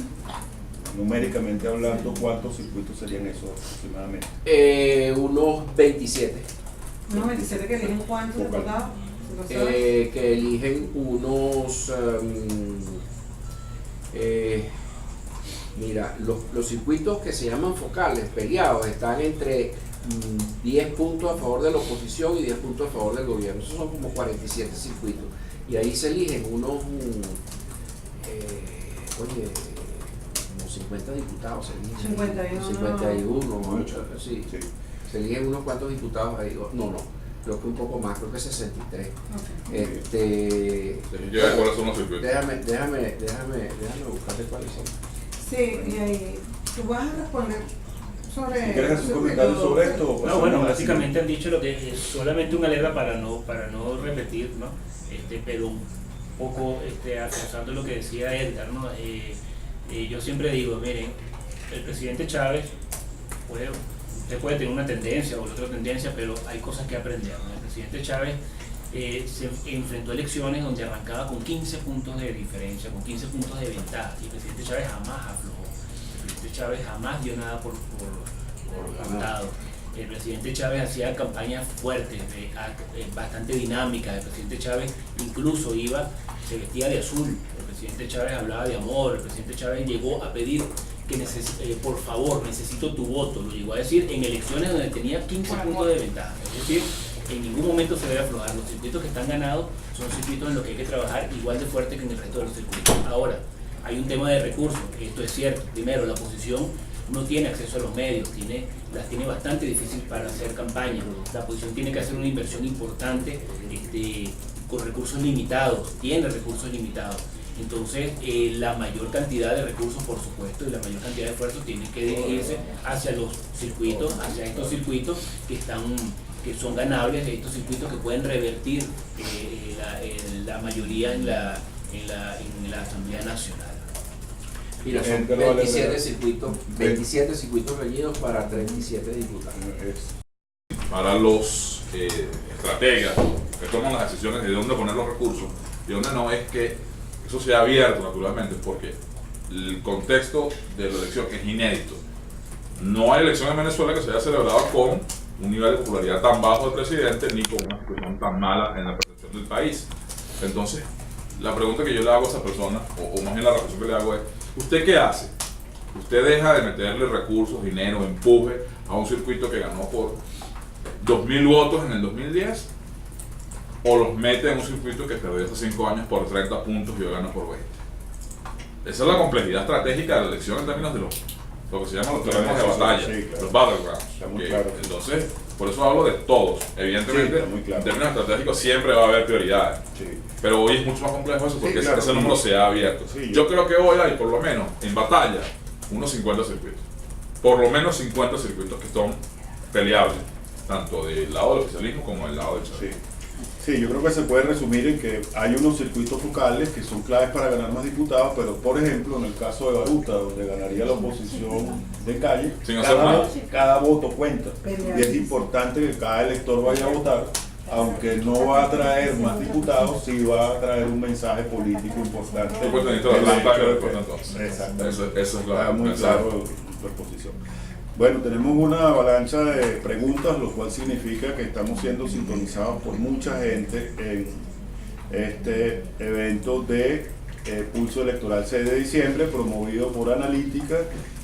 Numéricamente hablando, ¿cuántos circuitos serían esos aproximadamente? Unos 27. Unos 27 que eligen cuántos diputados. ¿Lo sabes? Que eligen unos... mira, los circuitos que se llaman focales, peleados, están entre 10 puntos a favor de la oposición y 10 puntos a favor del gobierno. Esos son como 47 circuitos. Y ahí se eligen unos, como 50 diputados. Se eligen. 51, Mucho. sí. Sí. Se eligen unos cuantos diputados ahí. No, creo que un poco más, creo que 63. Okay. Ya cuáles son los circuitos. Déjame buscarte cuáles son. Sí, y ahí tú vas a responder sobre... Si quieres hacer un comentario sobre esto. No, pasamos bueno, a la básicamente han dicho lo que es solamente una alerta para no repetir, ¿no? Pero un poco afianzando lo que decía Edgar, ¿no? Yo siempre digo, miren, el presidente Chávez usted puede tener una tendencia o la otra tendencia, pero hay cosas que aprender, ¿no? El presidente Chávez se enfrentó a elecciones donde arrancaba con 15 puntos de diferencia, con 15 puntos de ventaja, y el presidente Chávez jamás aflojó. El presidente Chávez jamás dio nada por cantado. El presidente Chávez hacía campañas fuertes, bastante dinámicas. El presidente Chávez incluso se vestía de azul. El presidente Chávez hablaba de amor. El presidente Chávez llegó a pedir que por favor, necesito tu voto. Lo llegó a decir en elecciones donde tenía 15 puntos de ventaja. Es decir, en ningún momento se debe aflojar. Los circuitos que están ganados son circuitos en los que hay que trabajar igual de fuerte que en el resto de los circuitos. Ahora, hay un tema de recursos. Esto es cierto. Primero, la oposición no tiene acceso a los medios, las tiene bastante difícil para hacer campaña. La oposición tiene que hacer una inversión importante con recursos limitados, tiene recursos limitados. Entonces, la mayor cantidad de recursos, por supuesto, y la mayor cantidad de esfuerzo tiene que dirigirse hacia los circuitos, hacia estos circuitos que son ganables, estos circuitos que pueden revertir la mayoría en la Asamblea Nacional. Mira, son 27 circuitos reñidos para 37 diputados. Para los estrategas que toman las decisiones de dónde poner los recursos y dónde no, es que eso sea abierto naturalmente, porque el contexto de la elección es inédito. No hay elección en Venezuela que se haya celebrado con un nivel de popularidad tan bajo del presidente ni con una situación tan mala en la percepción del país. Entonces, la pregunta que yo le hago a esa persona, o más bien la reflexión que le hago es, ¿usted qué hace? ¿Usted deja de meterle recursos, dinero, empuje a un circuito que ganó por 2.000 votos en el 2010? ¿O los mete en un circuito que perdió hace 5 años por 30 puntos y hoy gana por 20? Esa es la complejidad estratégica de la elección en términos de lo que se llaman los terrenos de batalla, sí, claro. los battlegrounds. Está muy claro. Entonces, por eso hablo de todos. Evidentemente, Sí, está muy claro. en términos estratégicos siempre va a haber prioridades. Sí. Pero hoy es mucho más complejo eso porque Sí, claro, ese número se ha abierto. Sí, yo creo que hoy hay, por lo menos, en batalla, unos 50 circuitos. Por lo menos 50 circuitos que son peleables, tanto del lado del oficialismo como del lado del chavismo. Sí. Sí, yo creo que se puede resumir en que hay unos circuitos focales que son claves para ganar más diputados, pero por ejemplo en el caso de Baruta, donde ganaría la oposición de calle, Sin hacer nada. cada voto cuenta. Y es importante que cada elector vaya a votar, aunque no va a traer más diputados, sí va a traer un mensaje político importante. Pues necesito la El planta hecho que de reporta entonces. Exactamente. Esa es Está la muy mensaje. claro tu exposición. Bueno, tenemos una avalancha de preguntas, lo cual significa que estamos siendo sintonizados por mucha gente en este evento de Pulso Electoral 6 de diciembre, promovido por Analítica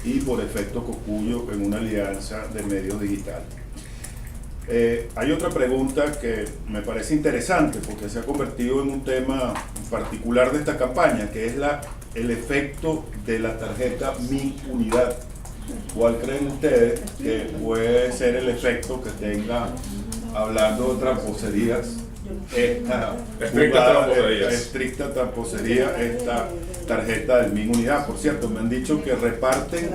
y por Efecto Cocuyo en una alianza de medios digitales. Hay otra pregunta que me parece interesante porque se ha convertido en un tema particular de esta campaña, que es el efecto de la tarjeta Mi Unidad. ¿Cuál creen ustedes que puede ser el efecto que tenga, hablando de tramposerías, esta estricta tramposería, esta tarjeta del Mi Unidad? Por cierto, me han dicho que reparten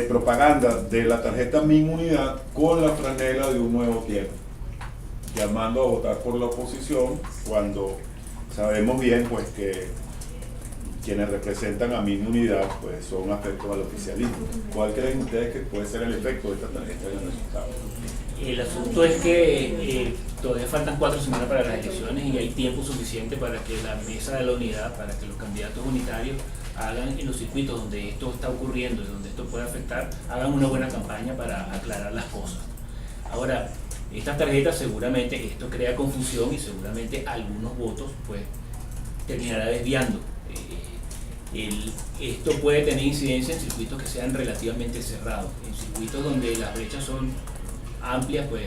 propaganda de la tarjeta Mi Unidad con la franela de Un Nuevo Tiempo, llamando a votar por la oposición, cuando sabemos bien pues que quienes representan a Mi Unidad pues son afectos al oficialismo. ¿Cuál creen ustedes que puede ser el efecto de esta tarjeta en el resultado? El asunto es que todavía faltan 4 semanas para las elecciones y hay tiempo suficiente para que la mesa de la unidad, para que los candidatos unitarios hagan en los circuitos donde esto está ocurriendo y donde esto puede afectar, hagan una buena campaña para aclarar las cosas. Ahora, estas tarjetas seguramente, esto crea confusión y seguramente algunos votos pues terminará desviando. Esto puede tener incidencia en circuitos que sean relativamente cerrados, en circuitos donde las brechas son amplias, pues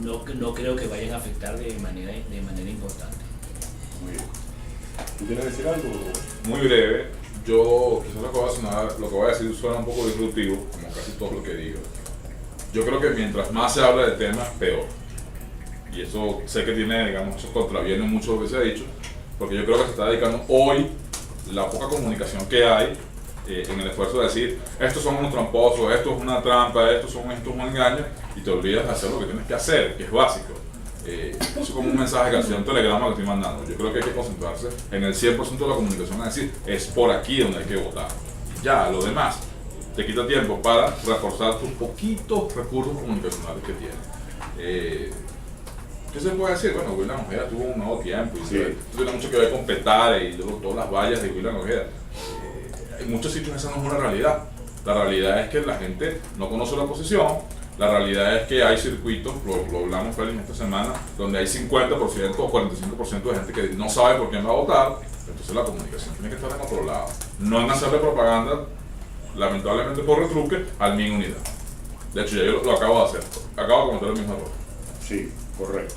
no creo que vayan a afectar de manera importante. Muy bien. ¿Tú quieres decir algo? Muy breve, yo quizás lo que voy a decir suena un poco disruptivo, como casi todo lo que digo. Yo creo que mientras más se habla de temas, peor. Y eso sé que tiene, digamos, eso contraviene mucho lo que se ha dicho, porque yo creo que se está dedicando hoy la poca comunicación que hay en el esfuerzo de decir estos son unos tramposos, esto es una trampa, esto es un engaño, y te olvidas de hacer lo que tienes que hacer, que es básico. Eso es como un mensaje que hacía un telegrama que estoy mandando. Yo creo que hay que concentrarse en el 100% de la comunicación, es decir, es por aquí donde hay que votar. Ya, lo demás te quita tiempo para reforzar tus poquitos recursos comunicacionales que tienes. ¿Qué se puede decir? Bueno, William Ojeda tuvo un nuevo tiempo y sí, tiene mucho que ver con Petare y luego todas las vallas de William Ojeda. En muchos sitios esa no es una realidad. La realidad es que la gente no conoce la oposición. La realidad es que hay circuitos, lo hablamos Félix esta semana, donde hay 50% o 45% de gente que no sabe por quién va a votar. Entonces la comunicación tiene que estar en otro lado. No en hacerle propaganda, lamentablemente por retruque, al Mi Unidad. De hecho, ya yo lo acabo de hacer. Acabo de cometer el mismo error. Sí, correcto.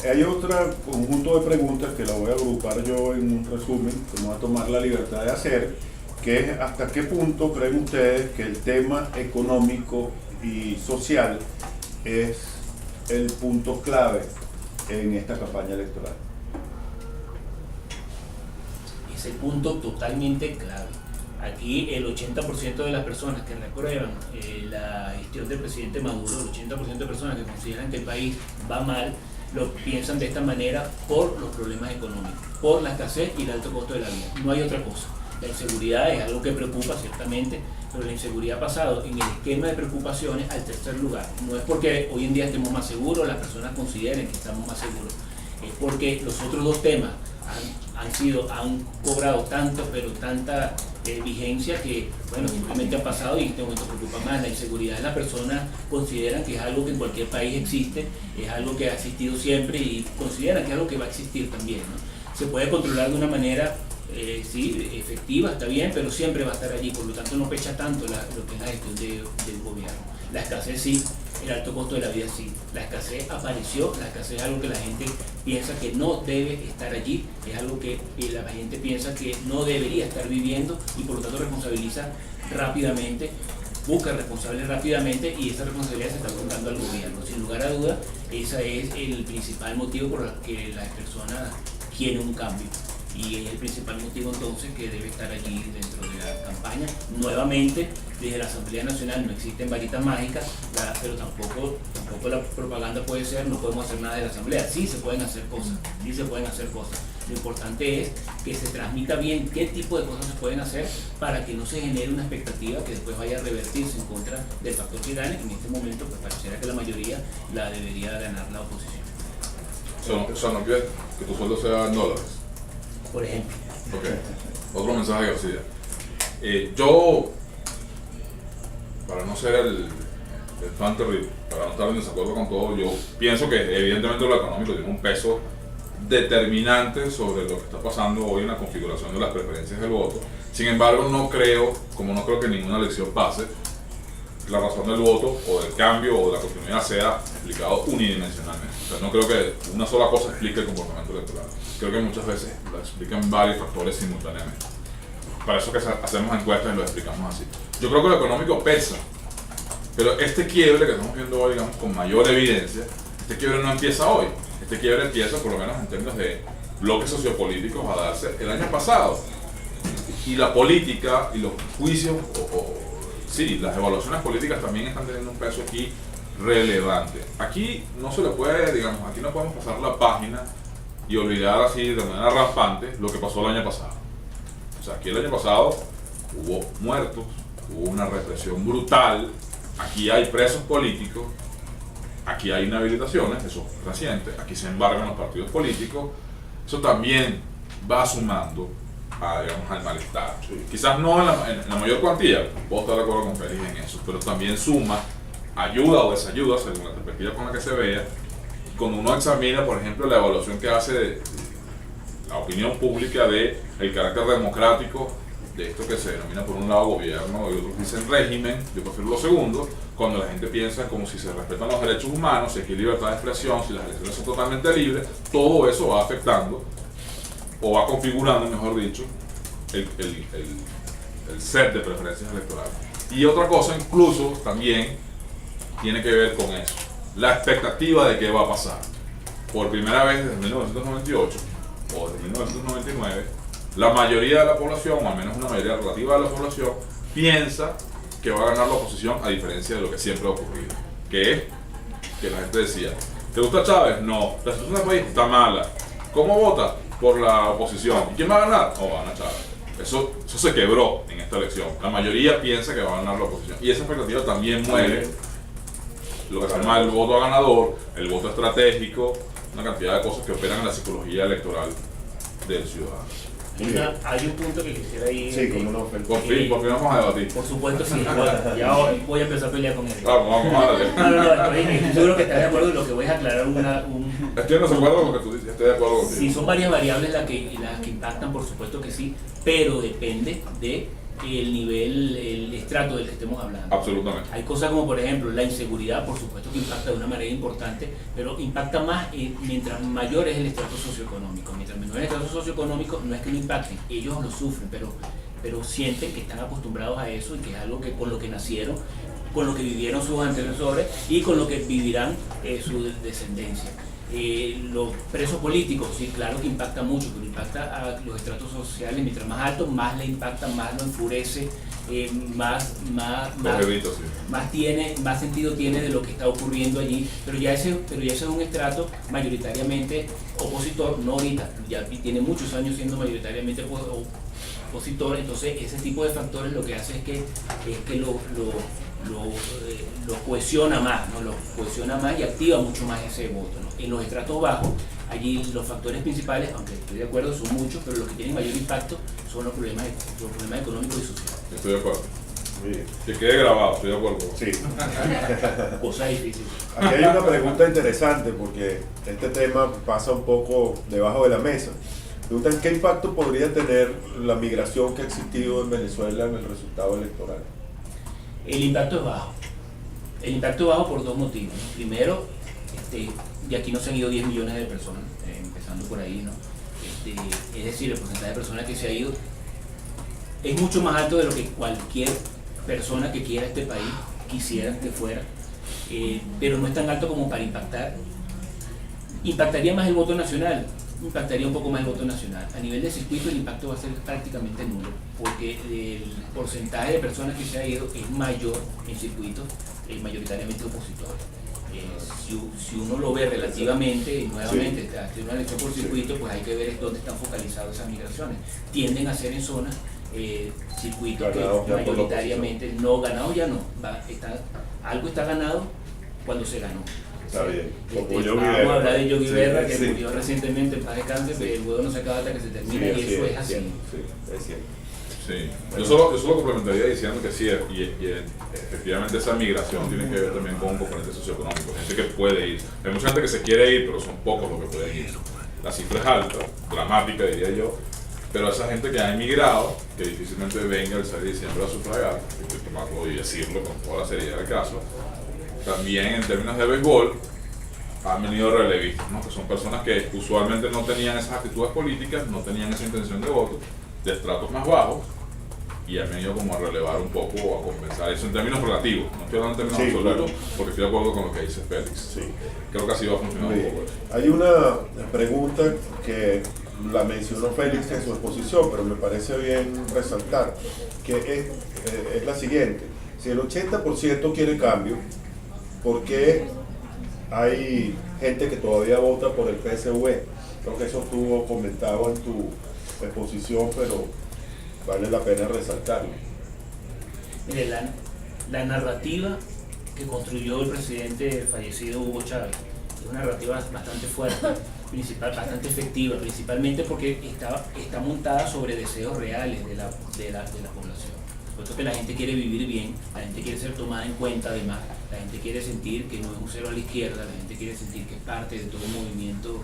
Hay otro conjunto de preguntas que la voy a agrupar yo en un resumen que me voy a tomar la libertad de hacer, que es hasta qué punto creen ustedes que el tema económico y social es el punto clave en esta campaña electoral. Es el punto totalmente clave. Aquí el 80% de las personas que reprueban la gestión del presidente Maduro, el 80% de personas que consideran que el país va mal, lo piensan de esta manera por los problemas económicos, por la escasez y el alto costo de la vida. No hay otra cosa. La inseguridad es algo que preocupa ciertamente, pero la inseguridad ha pasado en el esquema de preocupaciones al tercer lugar. No es porque hoy en día estemos más seguros, las personas consideren que estamos más seguros, es porque los otros dos temas han cobrado tanto, pero tanta vigencia que, bueno, simplemente han pasado y en este momento preocupa más. La inseguridad de las personas consideran que es algo que en cualquier país existe, es algo que ha existido siempre y consideran que es algo que va a existir también, ¿no? Se puede controlar de una manera, sí, efectiva, está bien, pero siempre va a estar allí, por lo tanto no pecha tanto lo que es la gestión del gobierno. La escasez sí, el alto costo de la vida sí. La escasez apareció, la escasez es algo que la gente piensa que no debe estar allí, es algo que la gente piensa que no debería estar viviendo y por lo tanto responsabiliza rápidamente, busca responsables rápidamente y esa responsabilidad se está contando al gobierno. Sin lugar a dudas, ese es el principal motivo por el que las personas quieren un cambio. Y es el principal motivo entonces que debe estar allí dentro de la campaña. Nuevamente, desde la Asamblea Nacional no existen varitas mágicas, pero tampoco la propaganda puede ser, no podemos hacer nada de la Asamblea. Sí se pueden hacer cosas, sí se pueden hacer cosas. Lo importante es que se transmita bien qué tipo de cosas se pueden hacer para que no se genere una expectativa que después vaya a revertirse en contra del factor que gane. En este momento, pues pareciera que la mayoría la debería ganar la oposición. O sea, no quieres que tu sueldo sea en dólares. Por ejemplo. Ok, otro mensaje, García. Yo, para no ser el fan terrible, para no estar en desacuerdo con todo, yo pienso que evidentemente lo económico tiene un peso determinante sobre lo que está pasando hoy en la configuración de las preferencias del voto. Sin embargo, no creo que ninguna elección pase, la razón del voto o del cambio o de la continuidad sea explicado unidimensionalmente. O sea, no creo que una sola cosa explique el comportamiento electoral. Creo que muchas veces lo explican varios factores simultáneamente. Para eso que hacemos encuestas y lo explicamos así. Yo creo que lo económico pesa, pero este quiebre que estamos viendo hoy, digamos, con mayor evidencia, este quiebre no empieza hoy. Este quiebre empieza, por lo menos en términos de bloques sociopolíticos, a darse el año pasado. Y la política y los juicios, sí, las evaluaciones políticas también están teniendo un peso aquí relevante. Aquí no se le puede, digamos, aquí no podemos pasar la página y olvidar así de manera rampante lo que pasó el año pasado. O sea, aquí el año pasado hubo muertos, hubo una represión brutal, aquí hay presos políticos, aquí hay inhabilitaciones, eso es reciente, aquí se embargan los partidos políticos, eso también va sumando digamos, al malestar. Sí. Quizás no en la mayor cuantía, puedo estar de acuerdo con Félix en eso, pero también suma ayuda o desayuda, según la perspectiva con la que se vea. Cuando uno examina, por ejemplo, la evaluación que hace de la opinión pública de el carácter democrático de esto que se denomina por un lado gobierno y otros dicen régimen, yo prefiero lo segundo, cuando la gente piensa como si se respetan los derechos humanos, si aquí hay libertad de expresión, si las elecciones son totalmente libres, todo eso va afectando o va configurando, mejor dicho, el set de preferencias electorales. Y otra cosa incluso también tiene que ver con eso, la expectativa de qué va a pasar. Por primera vez desde 1998 o desde 1999, la mayoría de la población, o al menos una mayoría relativa de la población, piensa que va a ganar la oposición, a diferencia de lo que siempre ha ocurrido, que es que la gente decía, ¿te gusta Chávez? No. La situación del país está mala. ¿Cómo votas? Por la oposición. ¿Y quién va a ganar? No, va a ganar Chávez. Eso se quebró en esta elección. La mayoría piensa que va a ganar la oposición. Y esa expectativa también muere lo que se llama el voto a ganador, el voto estratégico, una cantidad de cosas que operan en la psicología electoral del ciudadano. Hay un punto que quisiera ir. Sí, como no, Por fin vamos a debatir. Por supuesto, sí. Bueno, ya hoy voy a empezar a pelear con él. Vamos a darle. No, estoy seguro que estás de acuerdo en lo que voy a aclarar Estoy en desacuerdo con lo que tú dices, estoy de acuerdo contigo. Sí, son varias variables las que impactan, por supuesto que sí, pero depende de el nivel, el estrato del que estemos hablando. Absolutamente. Hay cosas como, por ejemplo, la inseguridad, por supuesto que impacta de una manera importante, pero impacta más mientras mayor es el estrato socioeconómico. Mientras menor es el estrato socioeconómico, no es que no impacten, ellos lo sufren, pero sienten que están acostumbrados a eso y que es algo que con lo que nacieron, con lo que vivieron sus antecesores y con lo que vivirán su descendencia. Los presos políticos, sí, claro que impacta mucho, pero impacta a los estratos sociales. Mientras más alto, más le impacta, más lo enfurece, más sentido tiene de lo que está ocurriendo allí. Pero ya ese es un estrato mayoritariamente opositor, no ahorita, ya tiene muchos años siendo mayoritariamente opositor. Entonces ese tipo de factores lo que hace es que lo cohesiona más, ¿no? Lo cohesiona más y activa mucho más ese voto, ¿no? En los estratos bajos, allí los factores principales, aunque estoy de acuerdo, son muchos, pero los que tienen mayor impacto son los problemas económicos y sociales. Estoy de acuerdo. Que quede grabado, estoy de acuerdo. Sí. Cosa difícil. Aquí hay una pregunta interesante porque este tema pasa un poco debajo de la mesa. Preguntan, ¿qué impacto podría tener la migración que ha existido en Venezuela en el resultado electoral? El impacto es bajo. El impacto es bajo por dos motivos, ¿no? Primero, de aquí no se han ido 10 millones de personas, empezando por ahí, ¿no? Es decir, el porcentaje de personas que se ha ido es mucho más alto de lo que cualquier persona que quiera este país quisiera que fuera, pero no es tan alto como para impactar. Impactaría más el voto nacional, impactaría un poco más el voto nacional. A nivel de circuito el impacto va a ser prácticamente nulo, porque el porcentaje de personas que se ha ido es mayor en circuitos, mayoritariamente opositor. Si uno lo ve relativamente, nuevamente, hacer una elección por circuito, pues hay que ver dónde están focalizadas esas migraciones. Tienden a ser en zonas, circuitos ganado que mayoritariamente no ganados ya no. Algo está ganado cuando se ganó. Está bien. Vamos a hablar de Yogi Berra, que murió recientemente, en paz descanse, pero el huevo no se acaba hasta que se termina, y eso es así. Es cierto. Sí, yo solo complementaría diciendo que sí, y efectivamente esa migración tiene que ver también con un componente socioeconómico, gente que puede ir, hay mucha gente que se quiere ir, pero son pocos los que pueden ir. La cifra es alta, dramática diría yo, pero esa gente que ha emigrado, que difícilmente venga el 6 de diciembre a sufragar, hay que tomarlo y decirlo con toda la seriedad del caso, también en términos de béisbol, han venido relevistas, ¿no? Que son personas que usualmente no tenían esas actitudes políticas, no tenían esa intención de voto, de estratos más bajos, y han venido como a relevar un poco o a compensar eso en términos relativos, no estoy hablando en términos absolutos, claro, porque estoy de acuerdo con lo que dice Félix. Sí. Creo que así va a funcionar un poco. Hay una pregunta que la mencionó Félix en su exposición, pero me parece bien resaltar, que es la siguiente: si el 80% quiere cambio, ¿por qué hay gente que todavía vota por el PSV? Creo que eso estuvo comentado en tu exposición, pero vale la pena resaltarlo. Mire, la narrativa que construyó el presidente fallecido Hugo Chávez es una narrativa bastante fuerte, bastante efectiva, principalmente porque está montada sobre deseos reales de la población. Puesto que la gente quiere vivir bien, la gente quiere ser tomada en cuenta, además, la gente quiere sentir que no es un cero a la izquierda, la gente quiere sentir que es parte de todo un movimiento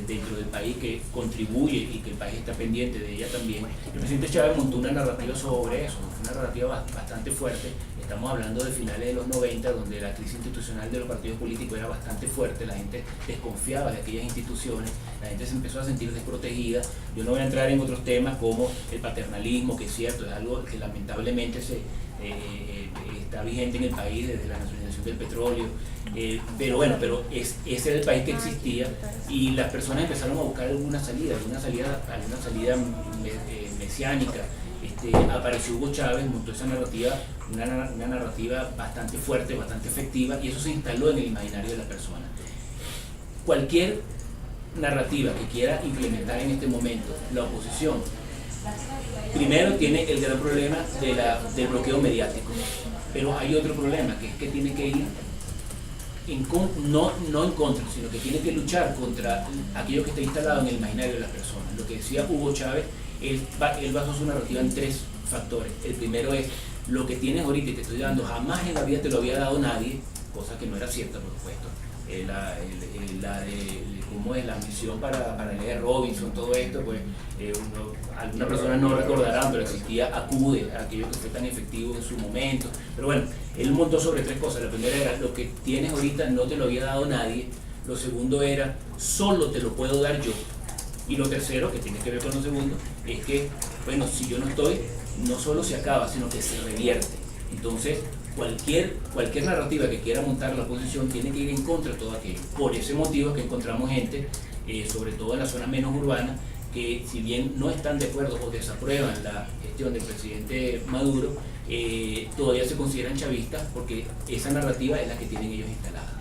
dentro del país, que contribuye y que el país está pendiente de ella también. El presidente Chávez montó una narrativa sobre eso, una narrativa bastante fuerte. Estamos hablando de finales de los 90, donde la crisis institucional de los partidos políticos era bastante fuerte, la gente desconfiaba de aquellas instituciones, la gente se empezó a sentir desprotegida. Yo no voy a entrar en otros temas como el paternalismo, que es cierto, es algo que lamentablemente está vigente en el país desde la nacionalización del petróleo, pero ese era el país que existía, y las personas empezaron a buscar alguna salida mesiánica. Apareció Hugo Chávez, montó esa narrativa, una narrativa bastante fuerte, bastante efectiva, y eso se instaló en el imaginario de la persona. Cualquier narrativa que quiera implementar en este momento la oposición, primero tiene el gran problema del bloqueo mediático, pero hay otro problema, que es que tiene que ir no en contra, sino que tiene que luchar contra aquello que está instalado en el imaginario de las personas. Lo que decía Hugo Chávez, él basó su narrativa en 3 factores. El primero es: lo que tienes ahorita y te estoy dando, jamás en la vida te lo había dado nadie, cosa que no era cierta, por supuesto. Cómo es la misión para leer Robinson, todo esto, pues algunas personas no recordarán, pero existía ACUDE, aquello que fue tan efectivo en su momento. Pero bueno, él montó sobre 3 cosas. La primera era: lo que tienes ahorita no te lo había dado nadie. Lo segundo era: solo te lo puedo dar yo. Y lo tercero, que tiene que ver con lo segundo, es que, bueno, si yo no estoy, no solo se acaba, sino que se revierte. Entonces, cualquier narrativa que quiera montar la oposición tiene que ir en contra de todo aquello. Por ese motivo es que encontramos gente, sobre todo en la zona menos urbana, que si bien no están de acuerdo o desaprueban la gestión del presidente Maduro, todavía se consideran chavistas porque esa narrativa es la que tienen ellos instalada.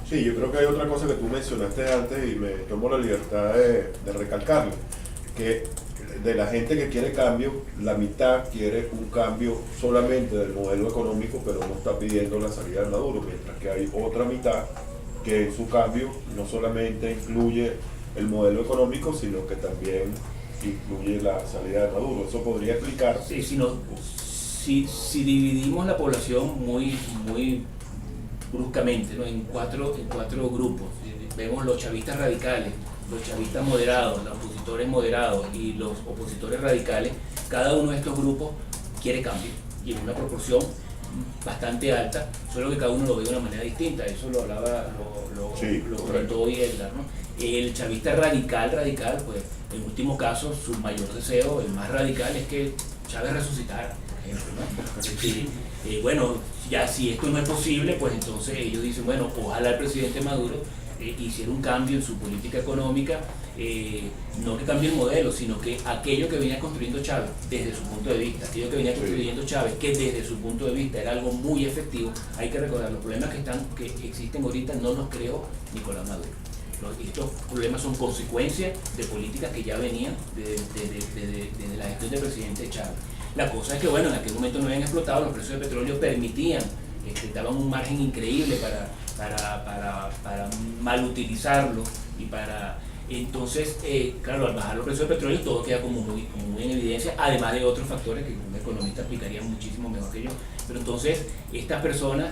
Sí, yo creo que hay otra cosa que tú mencionaste antes y me tomo la libertad de recalcarlo, que de la gente que quiere cambio, la mitad quiere un cambio solamente del modelo económico, pero no está pidiendo la salida de Maduro, mientras que hay otra mitad que en su cambio no solamente incluye el modelo económico, sino que también incluye la salida de Maduro. Eso podría explicar. Sí, si dividimos la población muy bruscamente, ¿no? en cuatro grupos, vemos los chavistas radicales, los chavistas moderados, los opositores moderados y los opositores radicales. Cada uno de estos grupos quiere cambio y en una proporción bastante alta, solo que cada uno lo ve de una manera distinta. Eso lo hablaba, lo comentó hoy Edgar, ¿no? El chavista radical, pues en último caso su mayor deseo, el más radical, es que Chávez resucitara, por ejemplo, ¿no? Bueno, ya si esto no es posible, pues entonces ellos dicen, bueno, ojalá el presidente Maduro hiciera un cambio en su política económica, no que cambie el modelo, sino que aquello que venía construyendo Chávez desde su punto de vista, aquello que venía construyendo Chávez, que desde su punto de vista era algo muy efectivo. Hay que recordar, los problemas que existen ahorita no los creó Nicolás Maduro. Estos problemas son consecuencia de políticas que ya venían desde la gestión del presidente Chávez. La cosa es que, bueno, en aquel momento no habían explotado, los precios de petróleo permitían, daban un margen increíble para mal utilizarlo y para... Entonces, claro, al bajar los precios de petróleo todo queda como muy en evidencia, además de otros factores que un economista explicaría muchísimo mejor que yo. Pero entonces, estas personas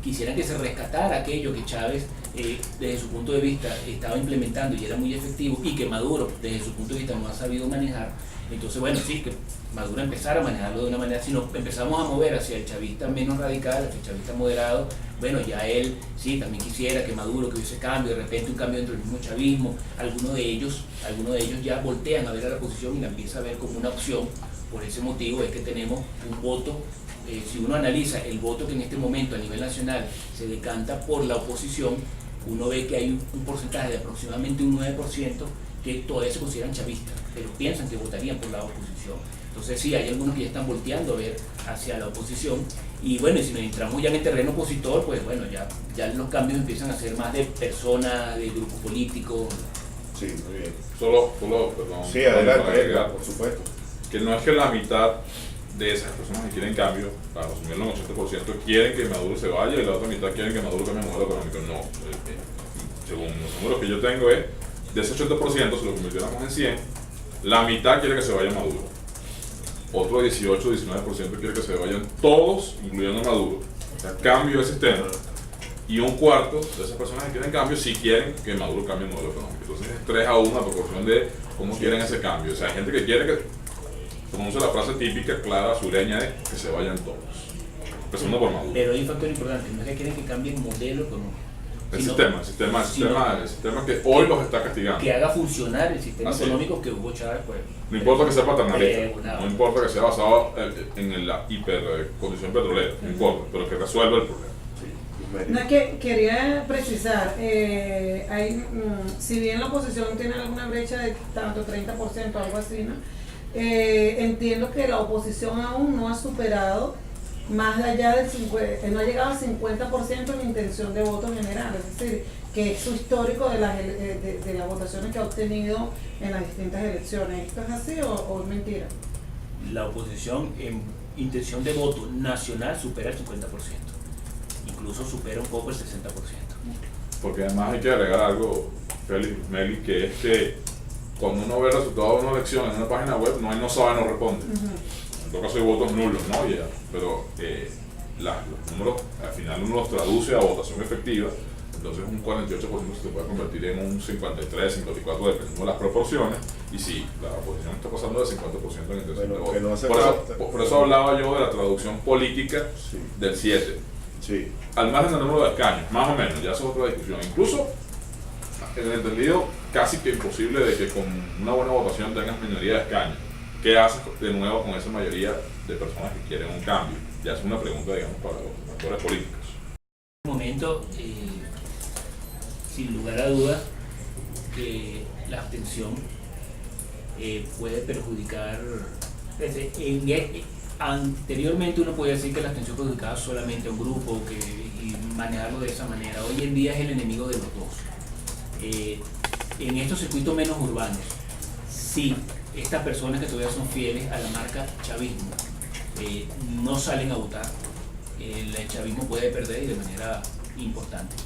quisieran que se rescatara aquello que Chávez, desde su punto de vista, estaba implementando y era muy efectivo, y que Maduro, desde su punto de vista, no ha sabido manejar. Entonces, bueno, sí, que Maduro empezara a manejarlo de una manera, si nos empezamos a mover hacia el chavista menos radical, hacia el chavista moderado, bueno, ya él sí también quisiera que Maduro, que hubiese cambio, de repente un cambio dentro del mismo chavismo. Algunos de ellos ya voltean a ver a la oposición y la empieza a ver como una opción. Por ese motivo es que tenemos un voto, si uno analiza el voto que en este momento a nivel nacional se decanta por la oposición, uno ve que hay un porcentaje de aproximadamente un 9% que todavía se consideran chavistas, pero piensan que votarían por la oposición. Entonces sí, hay algunos que ya están volteando a ver hacia la oposición. Y bueno, y si nos entramos ya en el terreno opositor, pues bueno, ya los cambios empiezan a ser más de personas, de grupos políticos. Sí, muy bien. Solo, perdón. Sí, adelante, para agregar, Edgar, por supuesto. que no es que la mitad de esas personas que quieren cambio, para resumir el 80%, quieren que Maduro se vaya y la otra mitad quieren que Maduro cambie el modelo económico. No, según los números que yo tengo es, de ese 80%, si lo convirtiéramos en 100, la mitad quiere que se vaya Maduro. Otro 18-19% quiere que se vayan todos, incluyendo Maduro. O sea, cambio de sistema. Y un cuarto de esas personas que quieren cambio sí quieren que Maduro cambie el modelo económico. Entonces es 3-1 a proporción de cómo quieren ese cambio. O sea, hay gente que quiere que pronuncie la frase típica, clara, sureña de que se vayan todos. Empezando por Maduro. Pero hay un factor importante, no es que quieren que cambie el modelo económico. El sistema que hoy los está castigando. Que haga funcionar el sistema Así económico que Hugo Chávez, pues. No importa que sea paternalista, no importa que sea basado en la hipercondición petrolera, no importa, pero que resuelva el problema. No, es que quería precisar, si bien la oposición tiene alguna brecha de tanto 30% o algo así, ¿no? Entiendo que la oposición aún no ha superado más allá del 50%, no ha llegado al 50% en intención de voto en general, es decir, que es su histórico de las votaciones que ha obtenido en las distintas elecciones. ¿Esto es así o es mentira? La oposición en intención de voto nacional supera el 50%, incluso supera un poco el 60%. Porque además hay que agregar algo, Félix, Meli, que es que cuando uno ve el resultado de una elección en una página web, no hay no sabe, no responde. En todo caso hay votos nulos, ¿no? Pero los números, al final uno los traduce a votación efectiva, entonces un 48% se puede convertir en un 53, 54, dependiendo de las proporciones, y si la oposición está pasando del 50% en intención de voto. No por eso hablaba yo de la traducción política del 7. Sí. Al margen del número de escaños, más o menos, ya eso es otra discusión. Incluso, en el entendido casi que imposible de que con una buena votación tengas minoría de escaños. ¿Qué haces de nuevo con esa mayoría de personas que quieren un cambio? Ya es una pregunta, digamos, para los actores políticos. En este momento, sin lugar a dudas, que la abstención puede perjudicar. Anteriormente uno podía decir que la abstención perjudicaba solamente a un grupo y manejarlo de esa manera. Hoy en día es el enemigo de los dos. En estos circuitos menos urbanos, sí, estas personas que todavía son fieles a la marca chavismo no salen a votar, el chavismo puede perder y de manera importante.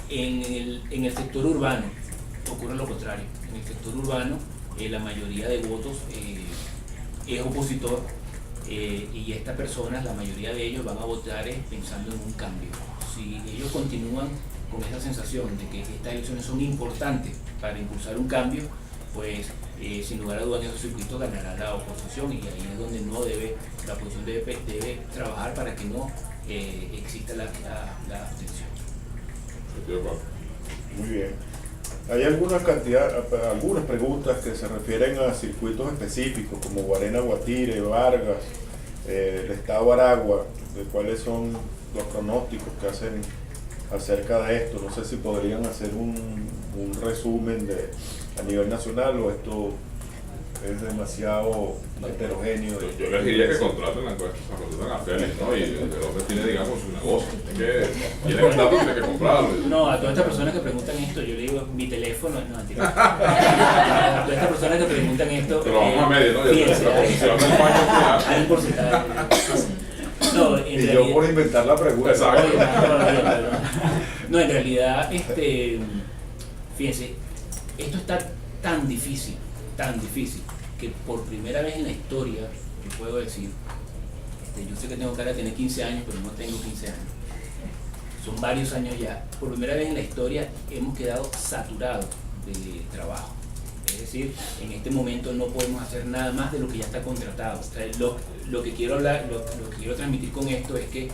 En el sector urbano ocurre lo contrario. En el sector urbano la mayoría de votos es opositor y estas personas, la mayoría de ellos van a votar pensando en un cambio. Si ellos continúan con esa sensación de que estas elecciones son importantes para impulsar un cambio, pues sin lugar a dudas en esos circuitos ganará la oposición, y ahí es donde la oposición debe trabajar para que no exista la abstención. Muy bien. Hay algunas preguntas que se refieren a circuitos específicos como Guarena, Guatire, Vargas, el estado Aragua, de cuáles son los pronósticos que hacen acerca de esto. No sé si podrían hacer un resumen a nivel nacional, o esto es demasiado heterogéneo. Yo les diría que contraten la encuesta, contraten a Félix, ¿no? Y el hombre tiene, digamos, su negocio. Tiene un dato, tiene que comprarlo. No, a todas estas personas que preguntan esto, yo le digo mi teléfono, no, mentira. A todas estas personas que preguntan esto, pero vamos a medir, ¿no? Ya fíjense, la posición del paño. hay un porcentaje. No, en Y realidad, yo por inventar la pregunta. Exacto. No, en realidad, fíjense, esto está tan difícil, que por primera vez en la historia, yo puedo decir, yo sé que tengo cara de tener 15 años, pero no tengo 15 años. Son varios años ya. Por primera vez en la historia hemos quedado saturados de trabajo. Es decir, en este momento no podemos hacer nada más de lo que ya está contratado. O sea, lo que quiero hablar, lo que quiero transmitir con esto es que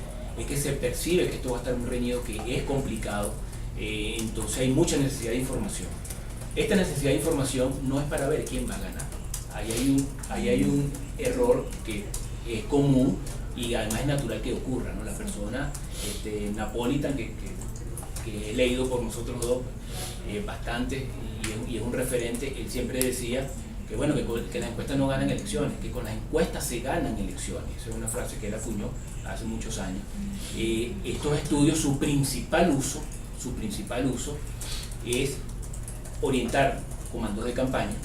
se percibe que esto va a estar muy reñido, que es complicado, entonces hay mucha necesidad de información. Esta necesidad de información no es para ver quién va a ganar. Ahí hay un error que es común y además es natural que ocurra, ¿no? La persona Napolitan, que he leído por nosotros dos bastante y es un referente, él siempre decía que bueno, que las encuestas no ganan elecciones, que con las encuestas se ganan elecciones. Esa es una frase que él acuñó hace muchos años. Estos estudios, su principal uso es orientar comandos de campaña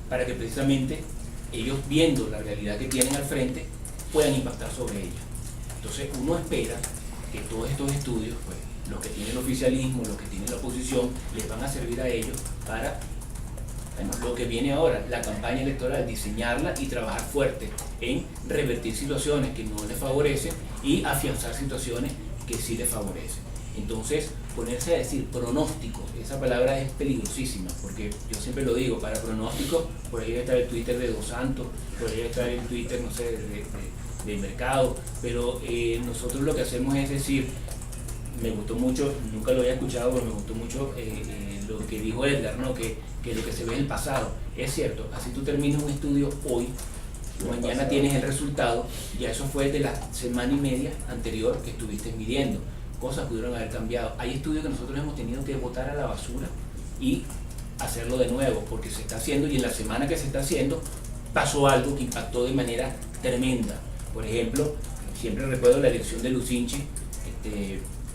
para que precisamente ellos, viendo la realidad que tienen al frente, puedan impactar sobre ella. Entonces uno espera que todos estos estudios, pues, los que tiene el oficialismo, los que tiene la oposición, les van a servir a ellos para lo que viene ahora, la campaña electoral, diseñarla y trabajar fuerte en revertir situaciones que no les favorecen y afianzar situaciones que sí les favorecen. Entonces, ponerse a decir pronóstico, esa palabra es peligrosísima, porque yo siempre lo digo, para pronóstico, por ahí está el Twitter de Dos Santos, por ahí está el Twitter, no sé, de Mercado, pero nosotros lo que hacemos es decir, me gustó mucho, nunca lo había escuchado, pero me gustó mucho lo que dijo Edgar, ¿no? Que lo que se ve en el pasado, es cierto, así tú terminas un estudio hoy, mañana tienes el resultado, ya eso fue de la semana y media anterior que estuviste midiendo. Cosas pudieron haber cambiado. Hay estudios que nosotros hemos tenido que botar a la basura y hacerlo de nuevo, porque se está haciendo y en la semana que se está haciendo pasó algo que impactó de manera tremenda. Por ejemplo, siempre recuerdo la elección de Lucinchi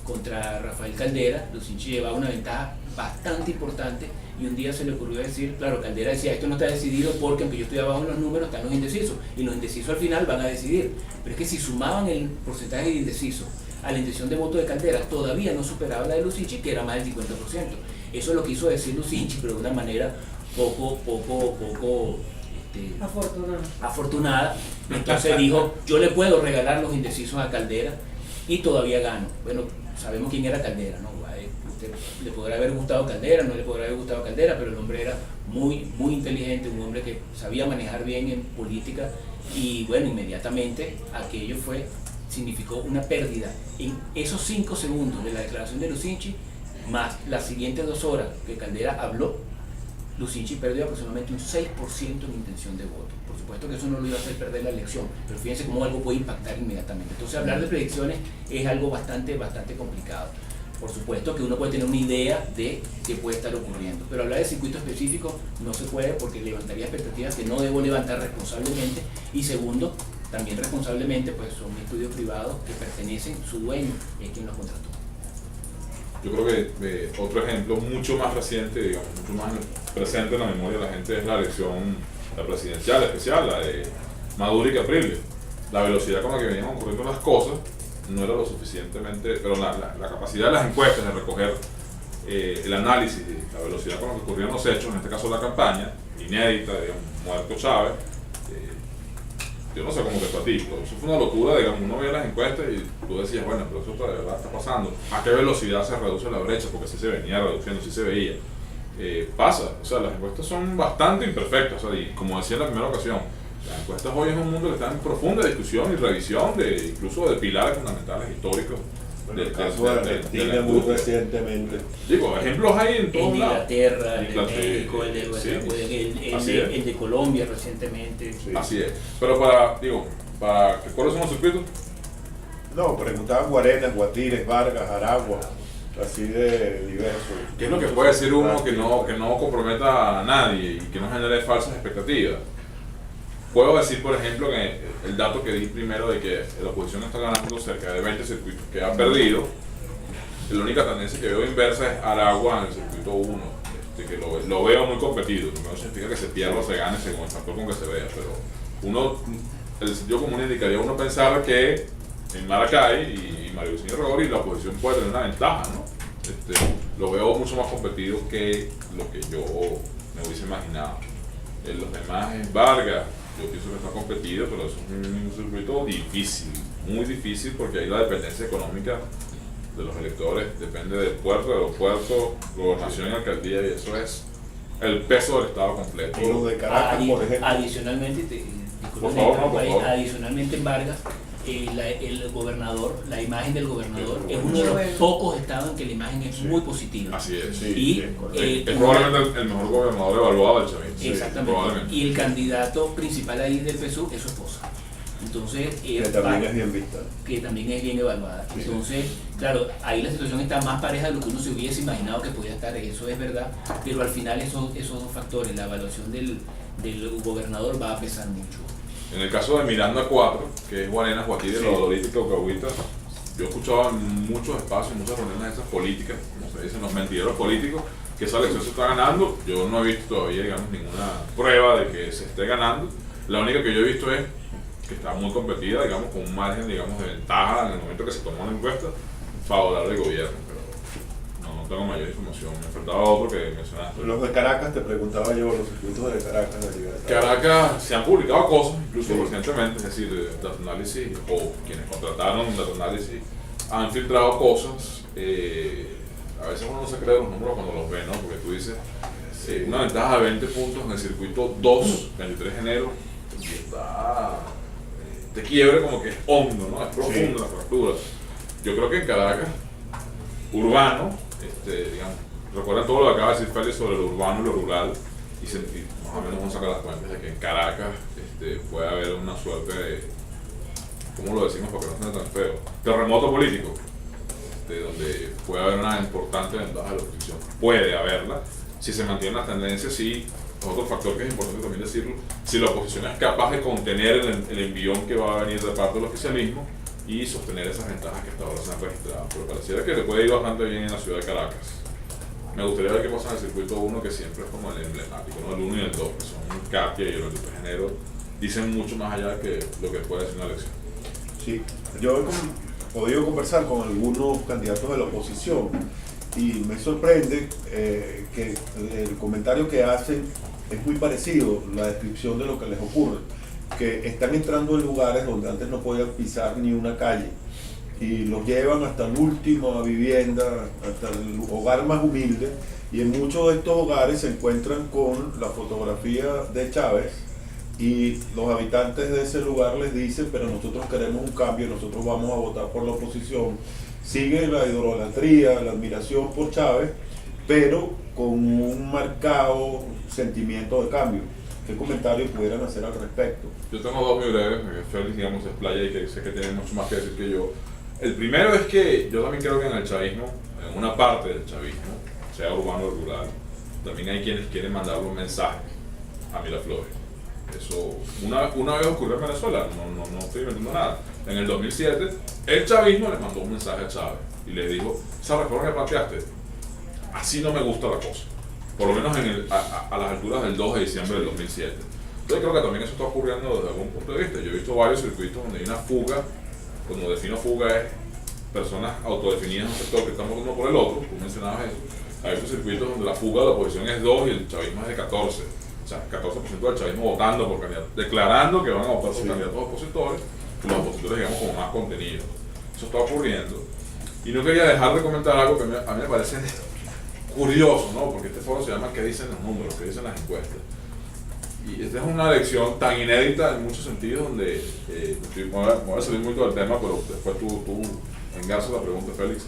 contra Rafael Caldera. Lucinchi llevaba una ventaja bastante importante y un día se le ocurrió decir, claro, Caldera decía, esto no está decidido porque aunque yo estoy abajo en los números están los indecisos y los indecisos al final van a decidir. Pero es que si sumaban el porcentaje de indecisos a la intención de voto de Caldera, todavía no superaba la de Lucinchi, que era más del 50%. Eso es lo que hizo decir Lucinchi, pero de una manera poco afortunada. Entonces dijo, yo le puedo regalar los indecisos a Caldera y todavía gano. Bueno, sabemos quién era Caldera, ¿no? Usted le podrá haber gustado Caldera, no le podrá haber gustado Caldera, pero el hombre era muy inteligente, un hombre que sabía manejar bien en política y bueno, inmediatamente aquello significó una pérdida en esos 5 segundos de la declaración de Lucinchi, más las siguientes 2 horas que Caldera habló, Lucinchi perdió aproximadamente un 6% en intención de voto. Por supuesto que eso no lo iba a hacer perder la elección, pero fíjense cómo algo puede impactar inmediatamente. Entonces hablar de predicciones es algo bastante complicado. Por supuesto que uno puede tener una idea de qué puede estar ocurriendo, pero hablar de circuito específico no se puede porque levantaría expectativas que no debo levantar responsablemente, y segundo, también responsablemente, pues son estudios privados que pertenecen, su dueño es quien los contrató. Yo creo que otro ejemplo mucho más reciente, digamos, mucho más presente en la memoria de la gente es la elección presidencial especial, la de Maduro y Capriles. La velocidad con la que venían ocurriendo las cosas no era lo suficientemente, pero la capacidad de las encuestas de recoger el análisis, la velocidad con la que ocurrieron los hechos, en este caso la campaña, inédita, digamos, muerto Chávez, yo no sé cómo te platico, eso fue una locura, digamos, uno veía las encuestas y tú decías, bueno, pero eso de verdad está pasando, ¿a qué velocidad se reduce la brecha? Porque sí se venía reduciendo, sí se veía. Pasa, o sea, las encuestas son bastante imperfectas, o sea, y como decía en la primera ocasión, las encuestas hoy es un mundo que está en profunda discusión y revisión, incluso de pilares fundamentales históricos. Bueno, el caso de Argentina muy recientemente. Digo, ejemplos hay en todos lados. Inglaterra, el de México, el de Colombia recientemente. Sí. Así es. Pero ¿cuáles son los circuitos? No, preguntaban Guarenas, Guatires, Vargas, Aragua, así de diversos. ¿Qué es lo que puede decir uno que no comprometa a nadie y que no genere falsas expectativas? Puedo decir, por ejemplo, que el dato que di primero de que la oposición está ganando cerca de 20 circuitos que ha perdido, la única tendencia que veo inversa es Aragua en el circuito 1, que lo veo muy competido. No significa que se pierda o se gane según el factor con que se vea, pero el sentido común indicaría uno pensar que en Maracay y Mario Vicente Rodríguez la oposición puede tener una ventaja, ¿no? Lo veo mucho más competido que lo que yo me hubiese imaginado. Los demás en Vargas, yo pienso que está competido, pero es un circuito difícil, muy difícil, porque ahí la dependencia económica de los electores depende del puerto, aeropuerto, gobernación y alcaldía, y eso es el peso del Estado completo. Y los de Caracas, por ejemplo. Adicionalmente, Por favor. Adicionalmente en Vargas, el gobernador, la imagen del gobernador es uno de los pocos estados en que la imagen es muy positiva. Así es. Y es probablemente el mejor gobernador evaluado del chavismo. Exactamente. Y el candidato principal ahí del PSUV es su esposa. Entonces, que también es bien vista. Que también es bien evaluada. Entonces, claro, ahí la situación está más pareja de lo que uno se hubiese imaginado que podía estar, eso es verdad, pero al final esos dos factores, la evaluación del gobernador va a pesar mucho. En el caso de Miranda 4, que es Guarenas, Guatire, Rodolita y Caucahuita, yo escuchaba en muchos espacios, muchas reuniones de esas políticas, como se dicen los mentireros políticos, que esa elección se está ganando. Yo no he visto todavía, digamos, ninguna prueba de que se esté ganando. La única que yo he visto es que está muy competida, digamos, con un margen, digamos, de ventaja en el momento que se tomó la encuesta favorable al gobierno, pero no tengo mayor información. Me faltaba otro que mencionaste. Los de Caracas, te preguntaba yo, los circuitos de Caracas, de Libertad. Caracas se han publicado cosas, incluso recientemente, es decir, Data Analysis o quienes contrataron Data Analysis han filtrado cosas. A veces uno no se cree los números cuando los ve, ¿no? Porque tú dices una ventaja de 20 puntos en el circuito 2, 23 de enero, y está de quiebre como que es hondo, ¿no? Es profundo la fractura. Yo creo que en Caracas, urbano, digamos, recuerdan todo lo que acaba de decir Félix sobre lo urbano y lo rural, y más o menos vamos a sacar las cuentas de que en Caracas puede haber una suerte de, ¿cómo lo decimos para que no suene tan feo? Terremoto político, donde puede haber una importante ventaja de la oposición. Puede haberla, si se mantiene la tendencia, si otro factor que es importante también decirlo, si la oposición es capaz de contener el envión que va a venir de parte del oficialismo y sostener esas ventajas que hasta ahora se han registrado. Pero pareciera que le puede ir bastante bien en la ciudad de Caracas. Me gustaría ver qué pasa en el circuito 1, que siempre es como el emblemático, ¿no? El 1 y el 2, que son Katia y el 23 de enero, dicen mucho más allá que lo que puede decir una elección. Sí, yo he podido conversar con algunos candidatos de la oposición y me sorprende que el comentario que hacen es muy parecido, la descripción de lo que les ocurre, que están entrando en lugares donde antes no podían pisar ni una calle y los llevan hasta la última vivienda, hasta el hogar más humilde, y en muchos de estos hogares se encuentran con la fotografía de Chávez y los habitantes de ese lugar les dicen, pero nosotros queremos un cambio, nosotros vamos a votar por la oposición. Sigue la idolatría, la admiración por Chávez, pero con un marcado sentimiento de cambio. ¿Qué comentarios pudieran hacer al respecto? Yo tengo dos muy breves, Félix, digamos, es playa y que sé que tiene mucho más que decir que yo. El primero es que yo también creo que en el chavismo, en una parte del chavismo, sea urbano o rural, también hay quienes quieren mandarle un mensaje a Miraflores. Eso una vez ocurrió en Venezuela, no estoy inventando nada. En el 2007, el chavismo le mandó un mensaje a Chávez y le dijo: esa reforma que planteaste, así no me gusta la cosa. Por lo menos a las alturas del 2 de diciembre del 2007. Yo creo que también eso está ocurriendo desde algún punto de vista. Yo he visto varios circuitos donde hay una fuga, como defino fuga es personas autodefinidas en un sector que están votando por el otro, tú mencionabas eso. Hay otros circuitos donde la fuga de la oposición es 2 y el chavismo es de 14. O sea, 14% del chavismo votando por candidatos, declarando que van a votar por candidatos opositores, y los opositores, digamos, con más contenido. Eso está ocurriendo. Y no quería dejar de comentar algo que a mí me parece curioso, ¿no? Porque este foro se llama ¿qué dicen los números? ¿Qué dicen las encuestas? Y esta es una elección tan inédita en muchos sentidos donde, me voy a salir mucho del tema, pero después tú engarzas la pregunta, Félix.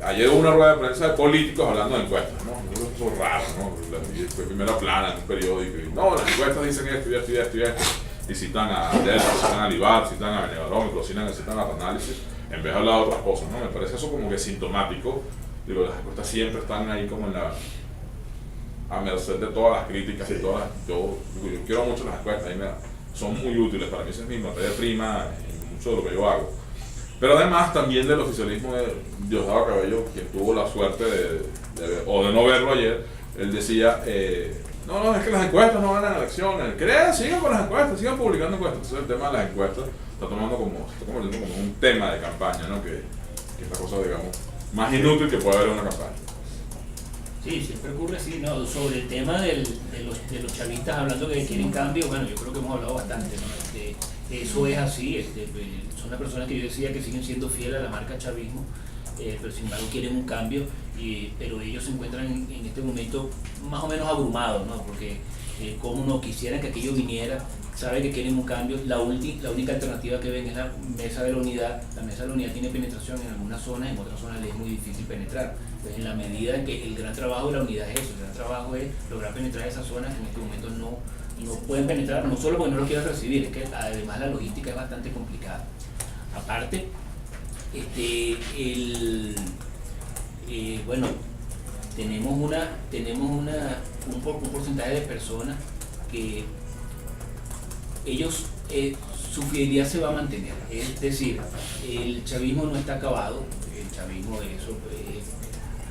Ayer hubo una rueda de prensa de políticos hablando de encuestas, ¿no? Eso es raro, ¿no? Y fue primera plana en un periódico y no, las encuestas dicen esto y esto y esto y esto. Y citan a Delta, citan a Libar, citan a Benebarómetro, citan a Análisis, en vez de hablar de otras cosas, ¿no? Me parece eso como que sintomático. Digo, las encuestas siempre están ahí como a merced de todas las críticas y todas. Yo quiero mucho las encuestas, son muy útiles, para mí esa es mi materia prima en mucho de lo que yo hago. Pero además también del oficialismo de Diosdado Cabello, quien tuvo la suerte de no verlo ayer, él decía, no, es que las encuestas no ganan elecciones, sigan con las encuestas, sigan publicando encuestas. Entonces el tema de las encuestas se está convirtiendo como un tema de campaña, ¿no? Que es la cosa, digamos, más inútil que puede haber en una campaña. Sí, siempre ocurre así, ¿no? Sobre el tema de los chavistas hablando que quieren cambio, bueno, yo creo que hemos hablado bastante, ¿no? Eso es así, son las personas que yo decía que siguen siendo fieles a la marca chavismo, pero sin embargo quieren un cambio, pero ellos se encuentran en este momento más o menos abrumados, ¿no? Porque como no quisieran que aquello viniera, saben que quieren un cambio, la única alternativa que ven es la mesa de la unidad. La mesa de la unidad tiene penetración en algunas zonas, en otras zonas les es muy difícil penetrar. Entonces, en la medida en que el gran trabajo de la unidad es eso, el gran trabajo es lograr penetrar esas zonas que en este momento no pueden penetrar, no solo porque no lo quieran recibir, es que además la logística es bastante complicada. Aparte, bueno, tenemos un porcentaje de personas que ellos, su fidelidad se va a mantener, es decir, el chavismo no está acabado, el chavismo eso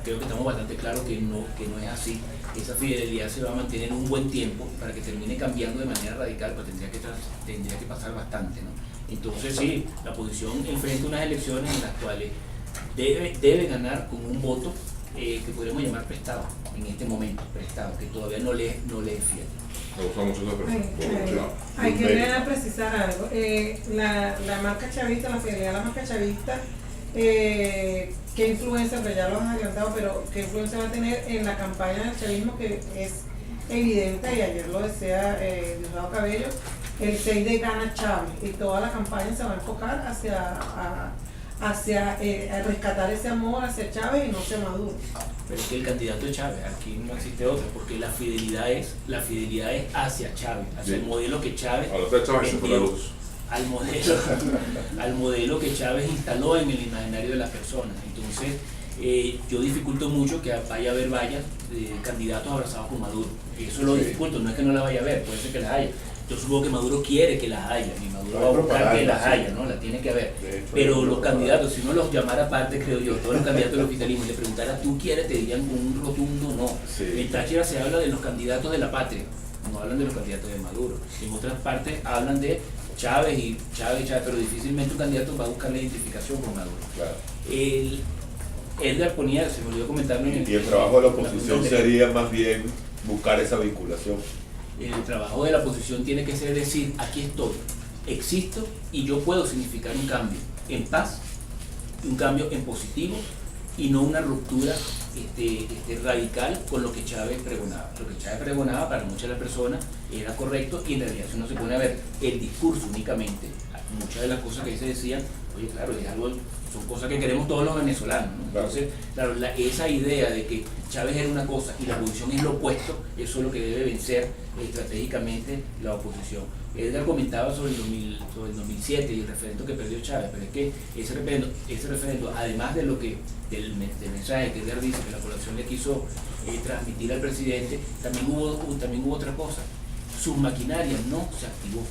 creo que estamos bastante claros que no es así. Esa fidelidad se va a mantener un buen tiempo. Para que termine cambiando de manera radical, pues tendría que pasar bastante, ¿no? Entonces sí, la oposición enfrenta unas elecciones en las cuales debe ganar con un voto que podríamos llamar prestado, en este momento, prestado, que todavía no le es fiel. Me gusta mucho esa expresión. Hay que precisar algo. La marca chavista, la fidelidad a la marca chavista, ¿qué influencia, pero ya lo has adelantado, pero qué influencia va a tener en la campaña del chavismo, que es evidente, y ayer lo decía Diosdado Cabello, el 6 de gana Chávez, y toda la campaña se va a enfocar hacia rescatar ese amor hacia Chávez y no hacia Maduro? Pero es que el candidato es Chávez, aquí no existe otro, porque la fidelidad es hacia Chávez, hacia el modelo que Chávez vendió, al modelo que Chávez instaló en el imaginario de las personas. Entonces, yo dificulto mucho que vaya a haber candidatos abrazados con Maduro. Eso lo dificulto, no es que no la vaya a haber, puede ser que las haya. Yo supongo que Maduro quiere que las haya, y Maduro va a buscar que las haya, ¿no? La tiene que haber. Pero los candidatos, si uno los llamara aparte, creo yo, todos los candidatos del oficialismo, y le preguntara, ¿tú quieres? Te dirían con un rotundo no. Sí. En Táchira se habla de los candidatos de la patria, no hablan de los candidatos de Maduro. En otras partes hablan de Chávez, pero difícilmente un candidato va a buscar la identificación con Maduro. Claro. Edgar ponía, se me olvidó comentarlo en Y el trabajo de la oposición sería más bien buscar esa vinculación. El trabajo de la oposición tiene que ser decir, aquí estoy, existo y yo puedo significar un cambio en paz, un cambio en positivo y no una ruptura radical con lo que Chávez pregonaba. Lo que Chávez pregonaba para muchas de las personas era correcto, y en realidad si uno se pone a ver el discurso únicamente, muchas de las cosas que ahí se decían, oye, claro, es algo, son cosas que queremos todos los venezolanos, ¿no? Entonces, claro, esa idea de que Chávez era una cosa y la oposición es lo opuesto, eso es lo que debe vencer estratégicamente la oposición. Edgar comentaba sobre el 2007 y el referendo que perdió Chávez, pero es que ese referendo, además de lo que del mensaje que Edgar dice que la población le quiso transmitir al presidente, también hubo otra cosa. Su maquinaria no se activó.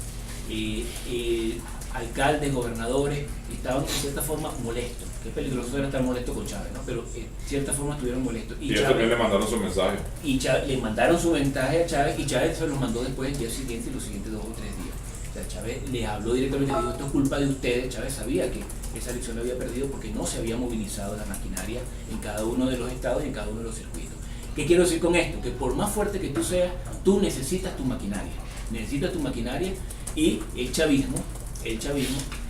Alcaldes, gobernadores estaban en cierta forma molestos. Qué peligroso era estar molesto con Chávez, ¿no? Pero en cierta forma estuvieron molestos. Y ellos también le mandaron su mensaje. Y le mandaron su mensaje a Chávez y Chávez se los mandó después el día siguiente y los siguientes 2 o 3 días. O sea, Chávez le habló directamente y le dijo, esto es culpa de ustedes. Chávez sabía que esa elección la había perdido porque no se había movilizado la maquinaria en cada uno de los estados y en cada uno de los circuitos. ¿Qué quiero decir con esto? Que por más fuerte que tú seas, tú necesitas tu maquinaria. Necesitas tu maquinaria y el chavismo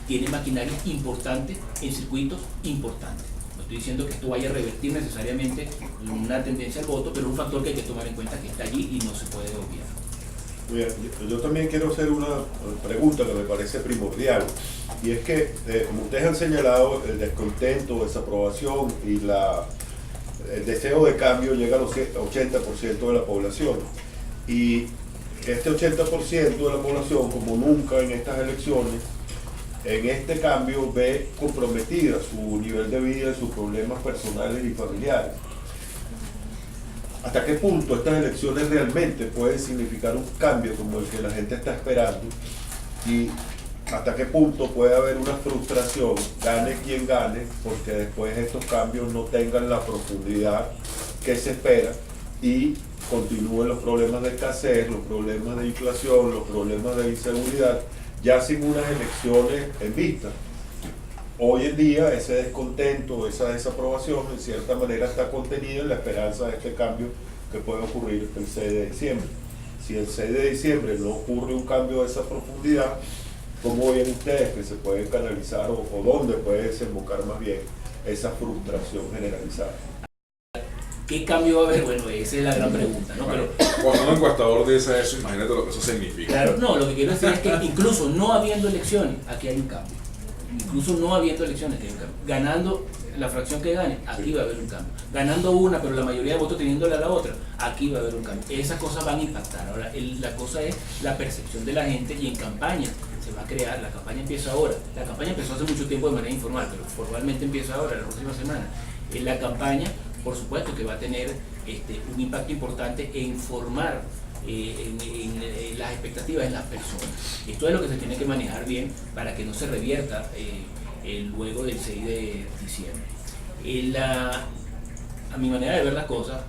tiene maquinaria importante en circuitos importantes. No estoy diciendo que esto vaya a revertir necesariamente una tendencia al voto, pero es un factor que hay que tomar en cuenta que está allí y no se puede obviar. Bien, yo también quiero hacer una pregunta que me parece primordial, y es que, como ustedes han señalado, el descontento, desaprobación y el deseo de cambio llega al 80% de la población. Y este 80% de la población, como nunca en estas elecciones, en este cambio ve comprometida su nivel de vida, sus problemas personales y familiares. ¿Hasta qué punto estas elecciones realmente pueden significar un cambio como el que la gente está esperando? Y hasta qué punto puede haber una frustración, gane quien gane, porque después estos cambios no tengan la profundidad que se espera y continúen los problemas de escasez, los problemas de inflación, los problemas de inseguridad, ya sin unas elecciones en vista? Hoy en día ese descontento, esa desaprobación en cierta manera está contenida en la esperanza de este cambio que puede ocurrir el 6 de diciembre. Si el 6 de diciembre no ocurre un cambio de esa profundidad, ¿cómo ven ustedes que se puede canalizar o dónde puede desembocar más bien esa frustración generalizada? ¿Qué cambio va a haber? Bueno, esa es la gran pregunta, ¿no? Bueno, Pero, cuando un encuestador dice eso, imagínate lo que eso significa. claro, no, lo que quiero decir es que incluso no habiendo elecciones, aquí hay un cambio. Incluso no habiendo elecciones, aquí hay un cambio. Ganando la fracción que gane, aquí va a haber un cambio. Ganando una, pero la mayoría de votos teniéndole a la otra, aquí va a haber un cambio. Esas cosas van a impactar. Ahora, la cosa es la percepción de la gente y en campaña se va a crear. La campaña empieza ahora. La campaña empezó hace mucho tiempo de manera informal, pero formalmente empieza ahora, la próxima semana. En la campaña, por supuesto que va a tener un impacto importante en formar en las expectativas de las personas. Esto es lo que se tiene que manejar bien para que no se revierta luego del 6 de diciembre. A mi manera de ver las cosas,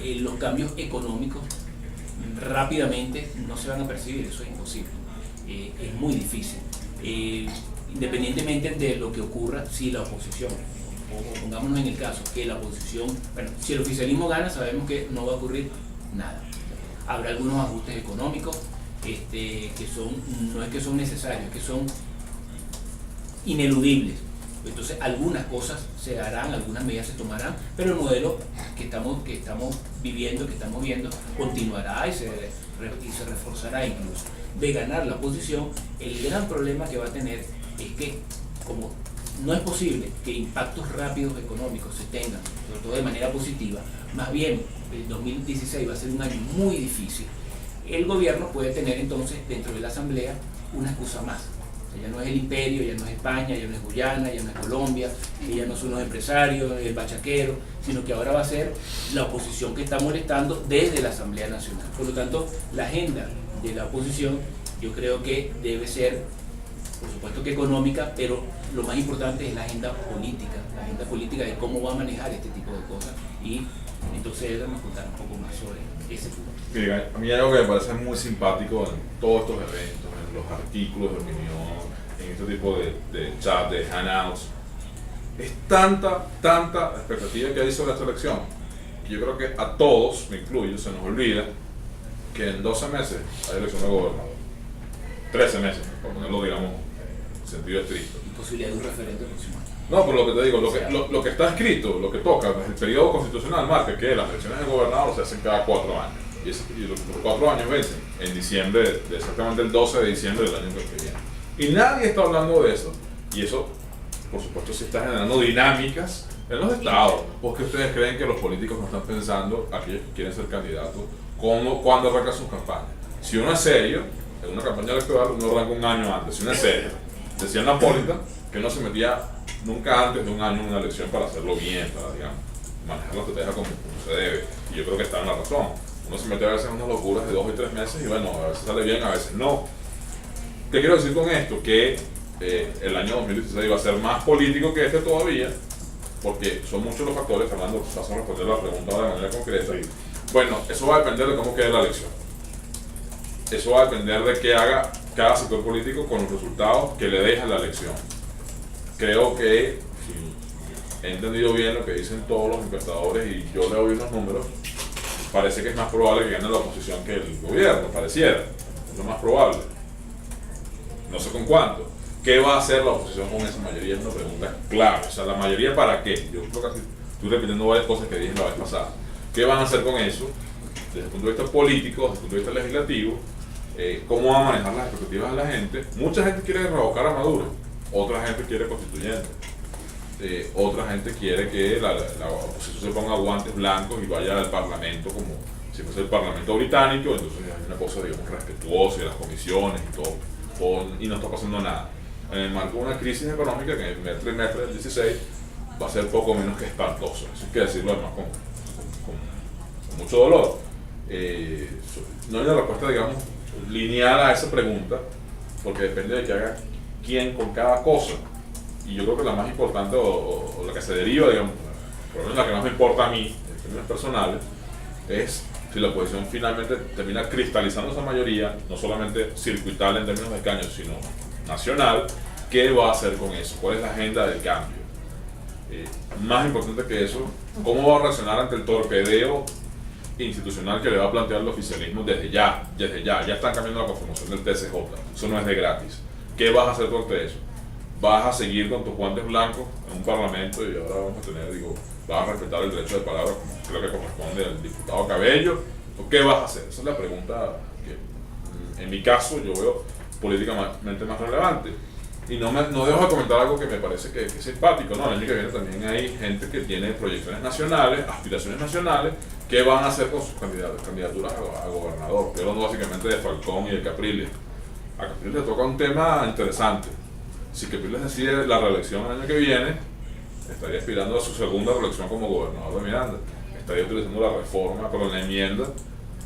los cambios económicos rápidamente no se van a percibir, eso es imposible, es muy difícil, independientemente de lo que ocurra si la oposición, o pongámonos en el caso que la oposición, bueno, si el oficialismo gana, sabemos que no va a ocurrir nada. Habrá algunos ajustes económicos que no es que son necesarios, es que son ineludibles. Entonces algunas cosas se harán, algunas medidas se tomarán, pero el modelo que estamos viviendo, que estamos viendo, continuará y se reforzará incluso. De ganar la oposición, el gran problema que va a tener es que, como no es posible que impactos rápidos económicos se tengan, sobre todo de manera positiva, más bien el 2016 va a ser un año muy difícil, el gobierno puede tener entonces dentro de la asamblea una excusa más. Ya no es el imperio, ya no es España, ya no es Guyana, ya no es Colombia, ya no son los empresarios, el bachaquero, sino que ahora va a ser la oposición que está molestando desde la Asamblea Nacional. Por lo tanto, la agenda de la oposición yo creo que debe ser, por supuesto que económica, pero lo más importante es la agenda política de cómo va a manejar este tipo de cosas. Y entonces él nos contará un poco más sobre ese punto. Mira, a mí hay algo que me parece muy simpático en todos estos eventos, en los artículos de opinión, en este tipo de chat, de hangouts. Es tanta expectativa que hay sobre esta elección, que yo creo que a todos, me incluyo, se nos olvida que en 12 meses hay elección de gobernador. 13 meses, por ponerlo, digamos, en sentido estricto. Y posibilidad de un referéndum próximo año. No, pero lo que te digo, lo que está escrito, lo que toca, el periodo constitucional marca que las elecciones de gobernador se hacen cada 4 años. Y los 4 años vencen en diciembre, exactamente el 12 de diciembre del año que viene. Y nadie está hablando de eso. Y eso, por supuesto, sí está generando dinámicas en los estados. Porque ustedes creen que los políticos no están pensando, aquellos que quieren ser candidatos, cuando arrancan sus campañas. Si uno es serio, en una campaña electoral uno arranca un año antes. Si uno es serio, decía Napolitano que uno se metía nunca antes de un año en una elección para hacerlo bien, para, digamos, manejar la estrategia como se debe. Y yo creo que está en la razón. Uno se mete a veces en unas locuras de 2 y 3 meses y bueno, a veces sale bien, a veces no. ¿Qué quiero decir con esto? Que el año 2016 va a ser más político que este todavía, porque son muchos los factores. Fernando, vas a responder la pregunta de manera concreta. Sí. Bueno, eso va a depender de cómo quede la elección. Eso va a depender de qué haga cada sector político con los resultados que le deja la elección. Creo que, si he entendido bien lo que dicen todos los encuestadores y yo le doy unos números, parece que es más probable que gane la oposición que el gobierno, pareciera. Es lo más probable. No sé con cuánto. ¿Qué va a hacer la oposición con esa mayoría? Es una pregunta clave. O sea, ¿la mayoría para qué? Yo creo que estoy repitiendo varias cosas que dije la vez pasada. ¿Qué van a hacer con eso? Desde el punto de vista político, desde el punto de vista legislativo, ¿cómo van a manejar las expectativas de la gente? Mucha gente quiere revocar a Maduro, otra gente quiere constituyente, otra gente quiere que la oposición se ponga guantes blancos y vaya al Parlamento como si fuese el Parlamento británico. Entonces hay una cosa, digamos, respetuosa de las comisiones y todo, y no está pasando nada. En el marco de una crisis económica que en el primer trimestre del 16 va a ser poco menos que espantoso. Eso hay que decirlo además con mucho dolor. No hay una respuesta, digamos, lineal a esa pregunta, porque depende de qué haga quién con cada cosa. Y yo creo que la más importante, o la que se deriva, digamos, por lo menos la que más me importa a mí, en términos personales, es si la oposición finalmente termina cristalizando esa mayoría, no solamente circuital en términos de escaños, sino nacional. ¿Qué va a hacer con eso? ¿Cuál es la agenda del cambio? Más importante que eso, ¿cómo va a reaccionar ante el torpedeo institucional que le va a plantear el oficialismo desde ya? Ya están cambiando la conformación del TSJ, eso no es de gratis. ¿Qué vas a hacer contra eso? ¿Vas a seguir con tus guantes blancos en un parlamento y ahora vamos a tener, vas a respetar el derecho de palabra como creo que corresponde al diputado Cabello? ¿O qué vas a hacer? Esa es la pregunta que en mi caso yo veo políticamente más relevante. Y no dejo de comentar algo que me parece que es simpático, ¿no? El año que viene también hay gente que tiene proyecciones nacionales, aspiraciones nacionales. ¿Qué van a hacer con sus candidaturas a gobernador? Estoy hablando básicamente de Falcón y de Capriles. A Capriles le toca un tema interesante. Si Capriles decide la reelección el año que viene, estaría aspirando a su segunda reelección como gobernador de Miranda. Estaría utilizando la reforma, la enmienda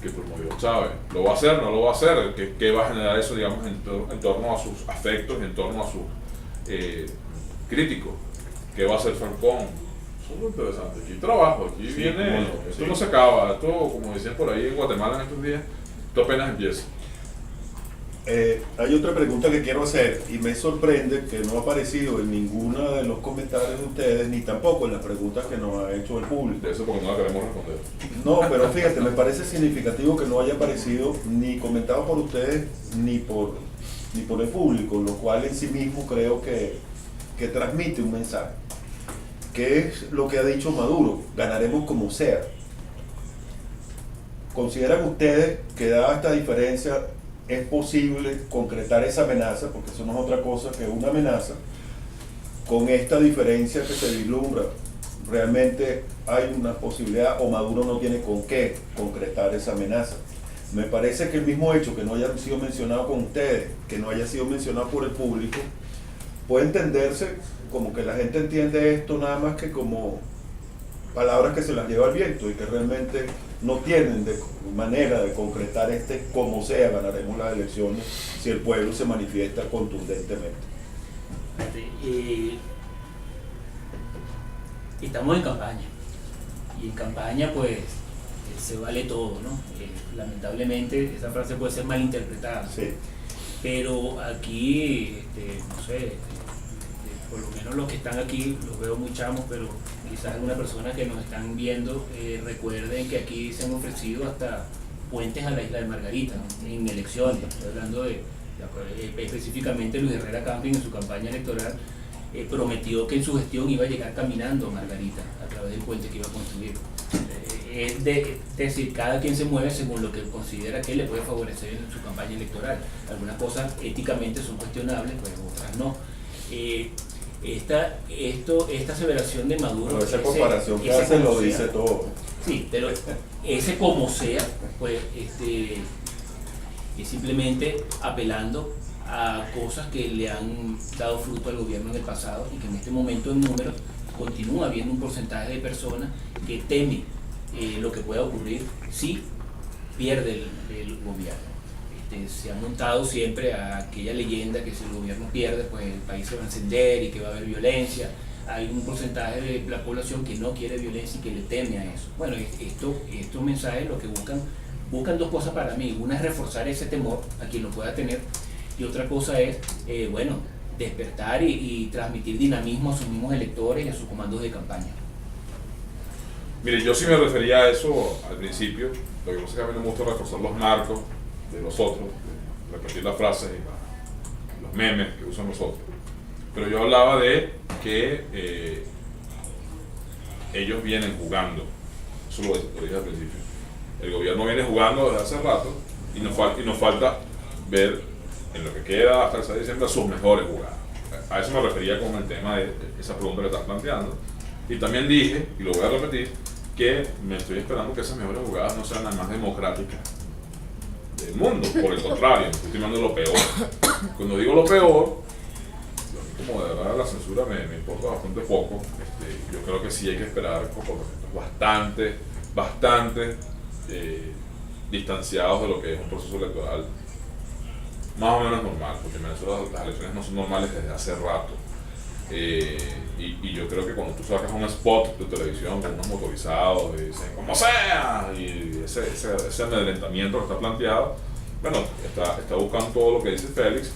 que promovió Chávez. ¿Lo va a hacer? ¿No lo va a hacer? ¿Qué va a generar eso, digamos, en torno a sus afectos, en torno a sus críticos? ¿Qué va a hacer Falcón? Eso es muy interesante. Aquí trabajo, aquí Sí, viene. bueno, Esto sí. no se acaba. Esto, como decían por ahí en Guatemala en estos días, esto apenas empieza. Hay otra pregunta que quiero hacer y me sorprende que no ha aparecido en ninguno de los comentarios de ustedes ni tampoco en las preguntas que nos ha hecho el público. De eso porque no la queremos responder. No, pero fíjate, me parece significativo que no haya aparecido ni comentado por ustedes ni por el público, lo cual en sí mismo creo que transmite un mensaje. ¿Qué es lo que ha dicho Maduro? Ganaremos como sea. ¿Consideran ustedes que dada esta diferencia es posible concretar esa amenaza, porque eso no es otra cosa que una amenaza, con esta diferencia que se vislumbra? ¿Realmente hay una posibilidad o Maduro no tiene con qué concretar esa amenaza? Me parece que el mismo hecho que no haya sido mencionado con ustedes, que no haya sido mencionado por el público, puede entenderse como que la gente entiende esto nada más que como palabras que se las lleva el viento y que realmente no tienen de manera de concretar como sea ganaremos las elecciones si el pueblo se manifiesta contundentemente. Estamos en campaña y en campaña pues se vale todo, ¿no? Lamentablemente esa frase puede ser malinterpretada, Sí. pero aquí, no sé, por lo menos los que están aquí, los veo muy chamos, pero quizás algunas personas que nos están viendo recuerden que aquí se han ofrecido hasta puentes a la isla de Margarita, ¿no? En elecciones. Estoy hablando específicamente Luis Herrera Camping en su campaña electoral prometió que en su gestión iba a llegar caminando a Margarita a través del puente que iba a construir. es decir, cada quien se mueve según lo que considera que le puede favorecer en su campaña electoral. Algunas cosas éticamente son cuestionables, pues otras no. Esta aseveración de Maduro, Pero esa comparación que hace lo dice todo. Sí, pero ese como sea, pues es simplemente apelando a cosas que le han dado fruto al gobierno en el pasado y que en este momento en números continúa habiendo un porcentaje de personas que teme lo que pueda ocurrir si pierde el gobierno. Se ha montado siempre a aquella leyenda que si el gobierno pierde, pues el país se va a encender y que va a haber violencia. Hay un porcentaje de la población que no quiere violencia y que le teme a eso. Bueno, estos mensajes lo que buscan dos cosas para mí. Una es reforzar ese temor a quien lo pueda tener, y otra cosa es, despertar y transmitir dinamismo a sus mismos electores y a sus comandos de campaña. Mire, yo sí me refería a eso al principio. Lo que pasa es que a mí no me gusta reforzar los marcos de los otros, de repetir las frases y los memes que usan los otros. Pero yo hablaba de que ellos vienen jugando. Eso lo dije al principio. El gobierno viene jugando desde hace rato y nos falta ver en lo que queda hasta el 6 de diciembre sus mejores jugadas. A eso me refería con el tema de esa pregunta que estás planteando. Y también dije, y lo voy a repetir, que me estoy esperando que esas mejores jugadas no sean las más democráticas del mundo. Por el contrario, me estoy estimando lo peor. Cuando digo lo peor, como de verdad la censura me importa bastante poco. Yo creo que sí hay que esperar comportamientos bastante distanciados de lo que es un proceso electoral más o menos normal, porque en Venezuela las elecciones no son normales desde hace rato. Y yo creo que cuando tú sacas un spot de televisión con unos motorizados y dicen como sea, y ese amedrentamiento que está planteado, bueno, está buscando todo lo que dice Félix,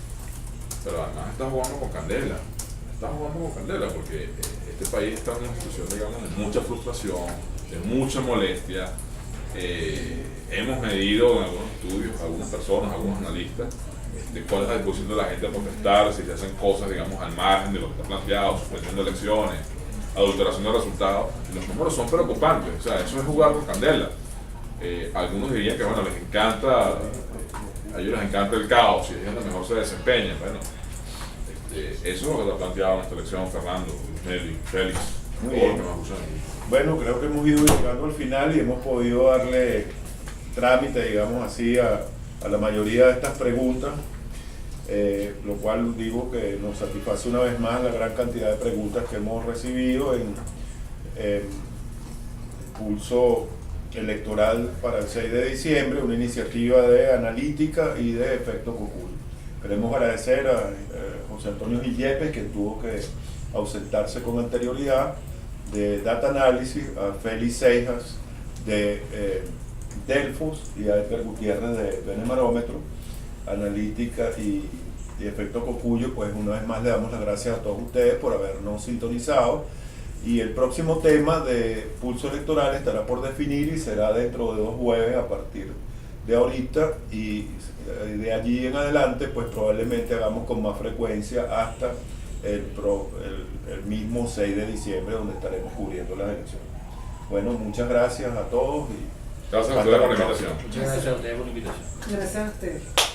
pero además está jugando con candela. Porque este país está en una situación, digamos, de mucha frustración, de mucha molestia. Hemos medido en algunos estudios, algunas personas, algunos analistas, cuál es la disposición de la gente a protestar, si se hacen cosas, digamos, al margen de lo que está planteado, suspensión de elecciones, adulteración de resultados. Los números son preocupantes, o sea, eso es jugar con candela. Algunos dirían que, bueno, les encanta, a ellos les encanta el caos y es donde mejor se desempeñan. Bueno, eso es lo que está planteado en esta elección, Fernando, Nelly, Félix, Muy todo lo bien. que nos acusan. Bueno, creo que hemos ido llegando al final y hemos podido darle trámite, digamos así, a la mayoría de estas preguntas, lo cual digo que nos satisface una vez más la gran cantidad de preguntas que hemos recibido en Pulso Electoral para el 6 de diciembre, una iniciativa de analítica y de efecto Cocuyo. Queremos agradecer a José Antonio Gillepe, que tuvo que ausentarse con anterioridad, de Data Analysis, a Félix Seijas de Delfos y a Edgar Gutiérrez de Benemarómetro, analítica y efecto Cocuyo. Pues una vez más le damos las gracias a todos ustedes por habernos sintonizado, y el próximo tema de Pulso Electoral estará por definir y será dentro de 2 jueves a partir de ahorita, y de allí en adelante pues probablemente hagamos con más frecuencia hasta el mismo 6 de diciembre, donde estaremos cubriendo las elecciones. Bueno, muchas gracias a todos y Gracias a ustedes por la invitación. Muchas gracias a ustedes por la invitación. Gracias a ustedes.